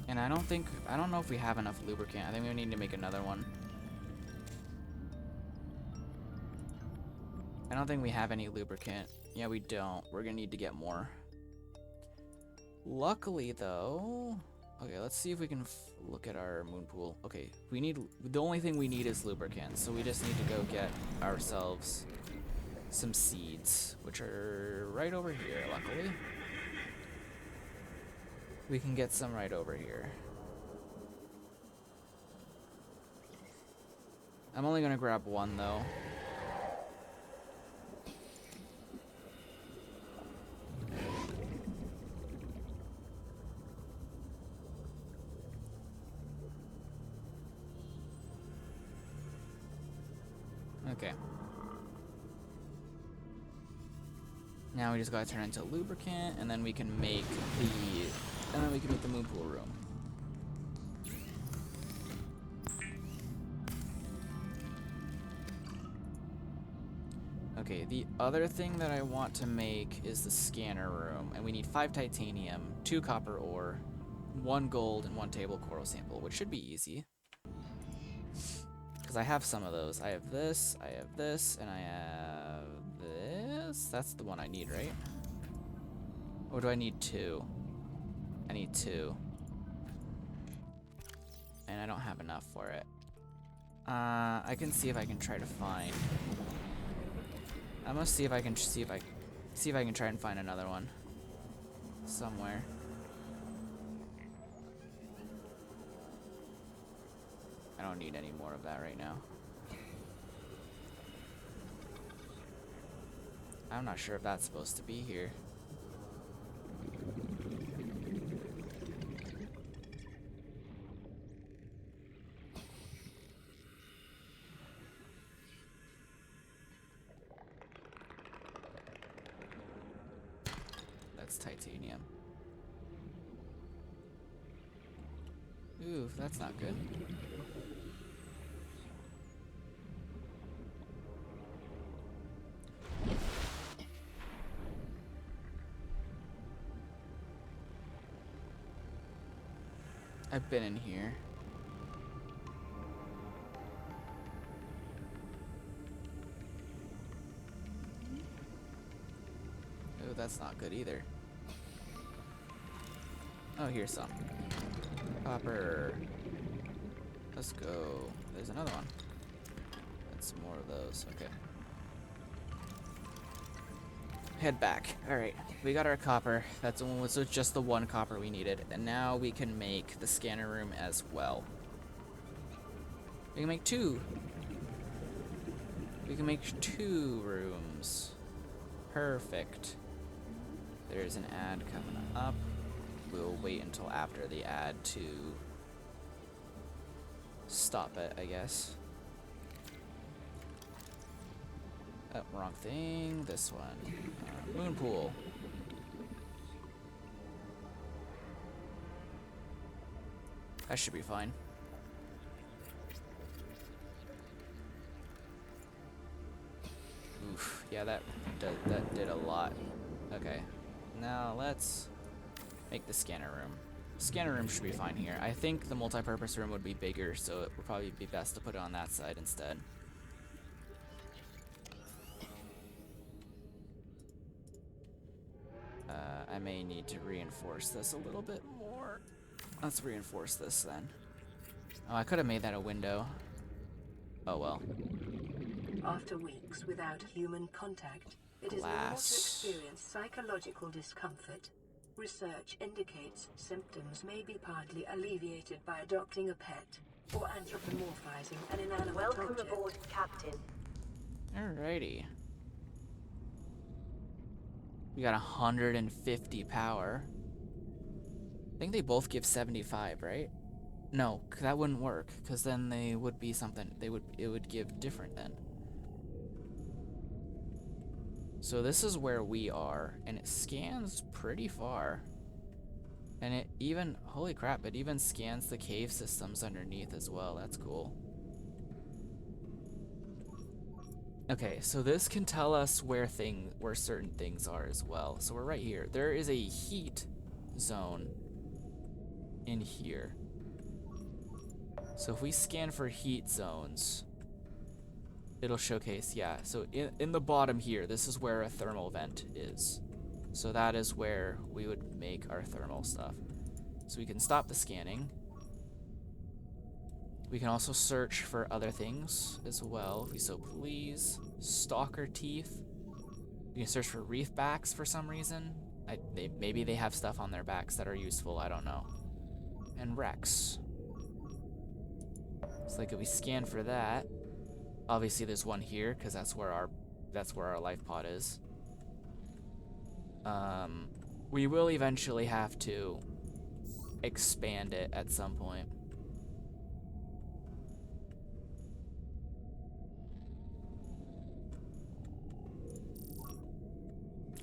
And I don't know if we have enough lubricant. I think we need to make another one. I don't think we have any lubricant. Yeah, we don't. We're gonna need to get more. Luckily, though... Okay, let's see if we can look at our moon pool. Okay, we need... The only thing we need is lubricant, so we just need to go get ourselves some seeds, which are right over here, luckily. We can get some right over here. I'm only gonna grab one, though. Okay. Now we just gotta turn it into lubricant, and then we can make the moon pool room. Okay, the other thing that I want to make is the scanner room, and we need 5 titanium, 2 copper ore, 1 gold, and 1 table coral sample, which should be easy. Because I have some of those. I have this, and I have this. That's the one I need, right? Or do I need 2? I need 2. And I don't have enough for it. I can see if I can try to find... I'm gonna see if I can try and find another one somewhere. I don't need any more of that right now. I'm not sure if that's supposed to be here. That's titanium. Ooh, that's not good. I've been in here. Oh, that's not good either. Oh, here's some. Copper. Let's go. There's another one. That's more of those. Okay. Head back. Alright. We got our copper. That's the one was just the 1 copper we needed. And now we can make the scanner room as well. We can make 2. We can make 2 rooms. Perfect. There's an ad coming up. We'll wait until after the ad to stop it, I guess. Oh, wrong thing. This one. Moon pool. That should be fine. Oof. Yeah, that did a lot. Okay. Now let's make the scanner room. Scanner room should be fine here. I think the multi-purpose room would be bigger, so it would probably be best to put it on that side instead. I may need to reinforce this a little bit more. Let's reinforce this then. Oh, I could have made that a window. Oh well. After weeks without human contact, it is normal to experience psychological discomfort. Research indicates symptoms may be partly alleviated by adopting a pet or anthropomorphizing an inanimate Welcome object. aboard, Captain. Alrighty. We got 150 power. I think they both give 75, right? No, that wouldn't work, because then they would be something. It would give different then. So this is where we are, and it scans pretty far. And it even, holy crap, it even scans the cave systems underneath as well. That's cool. Okay, so this can tell us where certain things are as well. So we're right here. There is a heat zone in here. So if we scan for heat zones, It'll showcase, yeah. So in the bottom here, this is where a thermal vent is. So that is where we would make our thermal stuff. So we can stop the scanning. We can also search for other things as well, if we so please. Stalker teeth. We can search for reef backs for some reason. Maybe they have stuff on their backs that are useful, I don't know. And wrecks. So like if we scan for that, obviously there's one here because that's where our life pod is. We will eventually have to expand it at some point.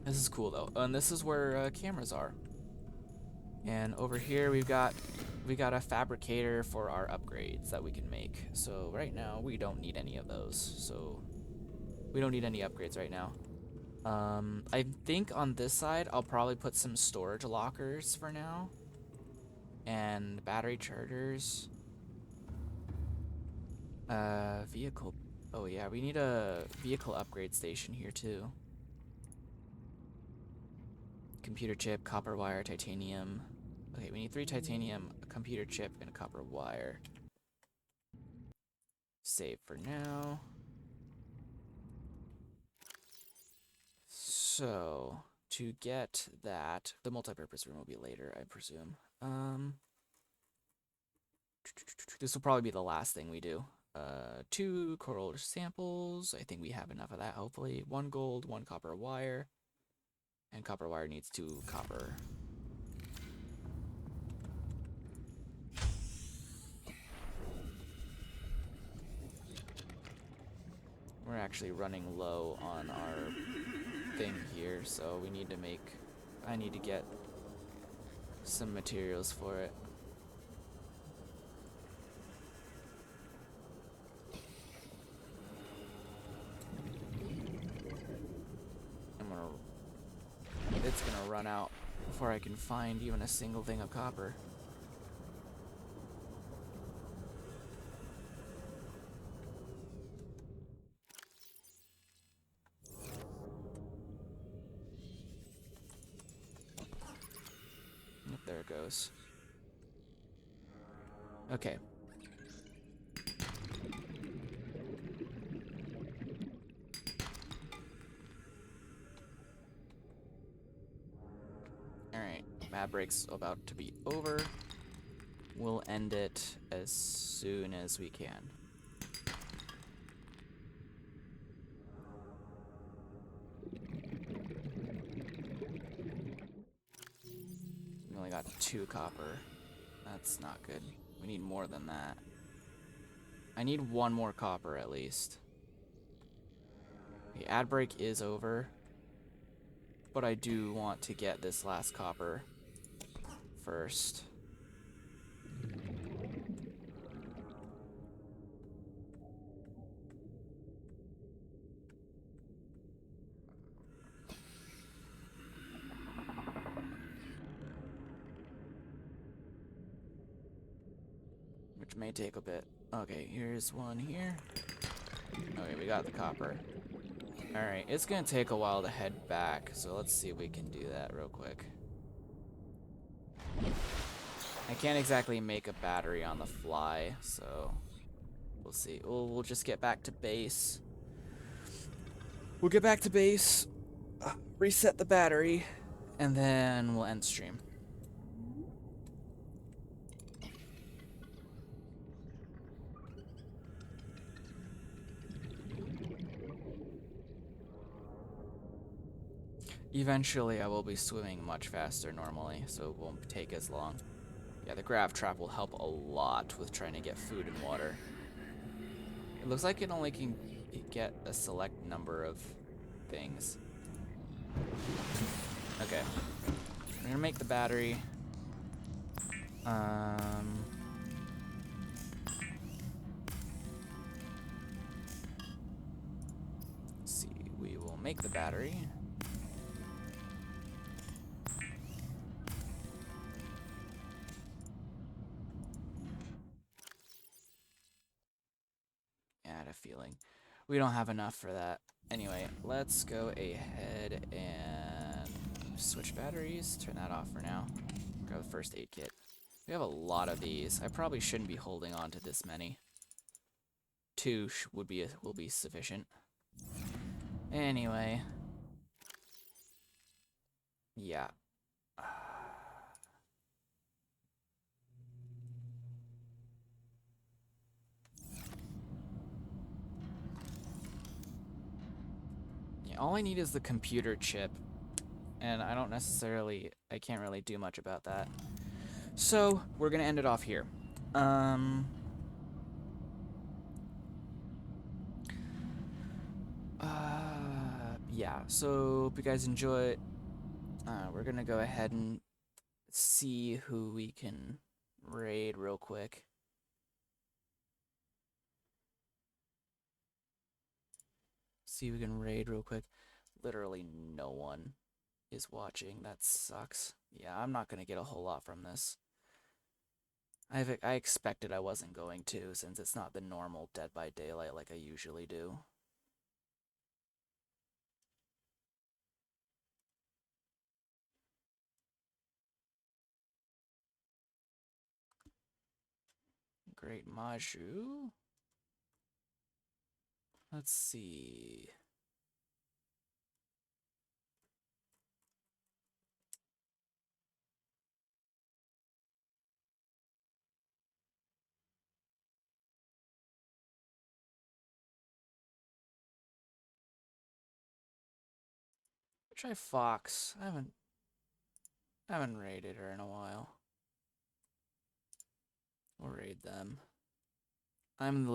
This is cool though, and this is where cameras are. And over here we got a fabricator for our upgrades that we can make. So right now we don't need any of those. So we don't need any upgrades right now. I think on this side I'll probably put some storage lockers for now. And battery chargers. Vehicle. Oh yeah, we need a vehicle upgrade station here too. Computer chip, copper wire, titanium. Okay, we need 3 titanium, a computer chip, and a copper wire. Save for now. So, to get that, the multipurpose room will be later, I presume. This will probably be the last thing we do. 2 coral samples. I think we have enough of that, hopefully. 1 gold, 1 copper wire. And copper wire needs 2 copper. We're actually running low on our thing here, so we need to I need to get some materials for it. It's gonna run out before I can find even a single thing of copper. Yep, there it goes. Okay. Alright, map break's about to be over. We'll end it as soon as we can. We only got 2 copper. That's not good. We need more than that. I need 1 more copper at least. The ad break is over, but I do want to get this last copper first. Which may take a bit. Okay, here's one here. Okay, we got the copper. Alright, it's gonna take a while to head back, so let's see if we can do that real quick. I can't exactly make a battery on the fly, so we'll see. We'll just get back to base. We'll get back to base, reset the battery, and then we'll end stream. Eventually, I will be swimming much faster normally, so it won't take as long. Yeah, the grav trap will help a lot with trying to get food and water. It looks like it only can get a select number of things. Okay. We're gonna make the battery. Let's see, we will make the battery. I had a feeling. We don't have enough for that. Anyway, let's go ahead and switch batteries. Turn that off for now. Grab the first aid kit. We have a lot of these. I probably shouldn't be holding on to this many. 2 will be sufficient. Anyway. Yeah. Yeah, all I need is the computer chip. And I can't really do much about that. So, we're gonna end it off here. Yeah, so hope you guys enjoy it. We're gonna go ahead and see who we can raid real quick. See if we can raid real quick. Literally no one is watching. That sucks. Yeah, I'm not gonna get a whole lot from this. I expected I wasn't going to, since it's not the normal Dead by Daylight like I usually do. Great Maju. Let's see. Try Fox. I haven't raided her in a while. We'll raid them. I'm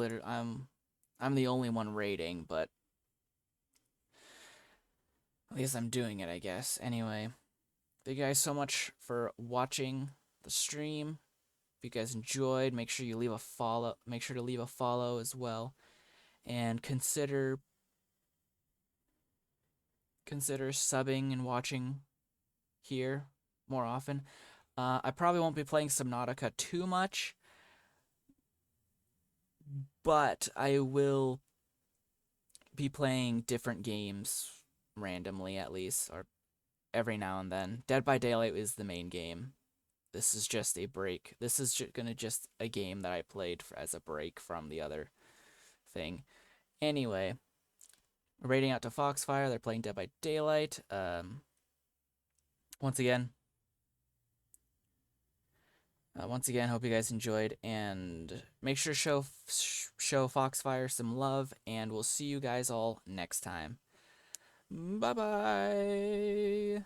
the only one raiding, but at least I'm doing it, I guess. Anyway, thank you guys so much for watching the stream. If you guys enjoyed, make sure you leave a follow. Make sure to leave a follow as well, and consider subbing and watching here more often. I probably won't be playing Subnautica too much, but I will be playing different games randomly, at least, or every now and then. Dead by Daylight is the main game. This is just a break. This is just a game that I played as a break from the other thing. Anyway, rating out to Foxfire. They're playing Dead by Daylight. Once again, hope you guys enjoyed, and make sure to show Foxfire some love, and we'll see you guys all next time. Bye-bye!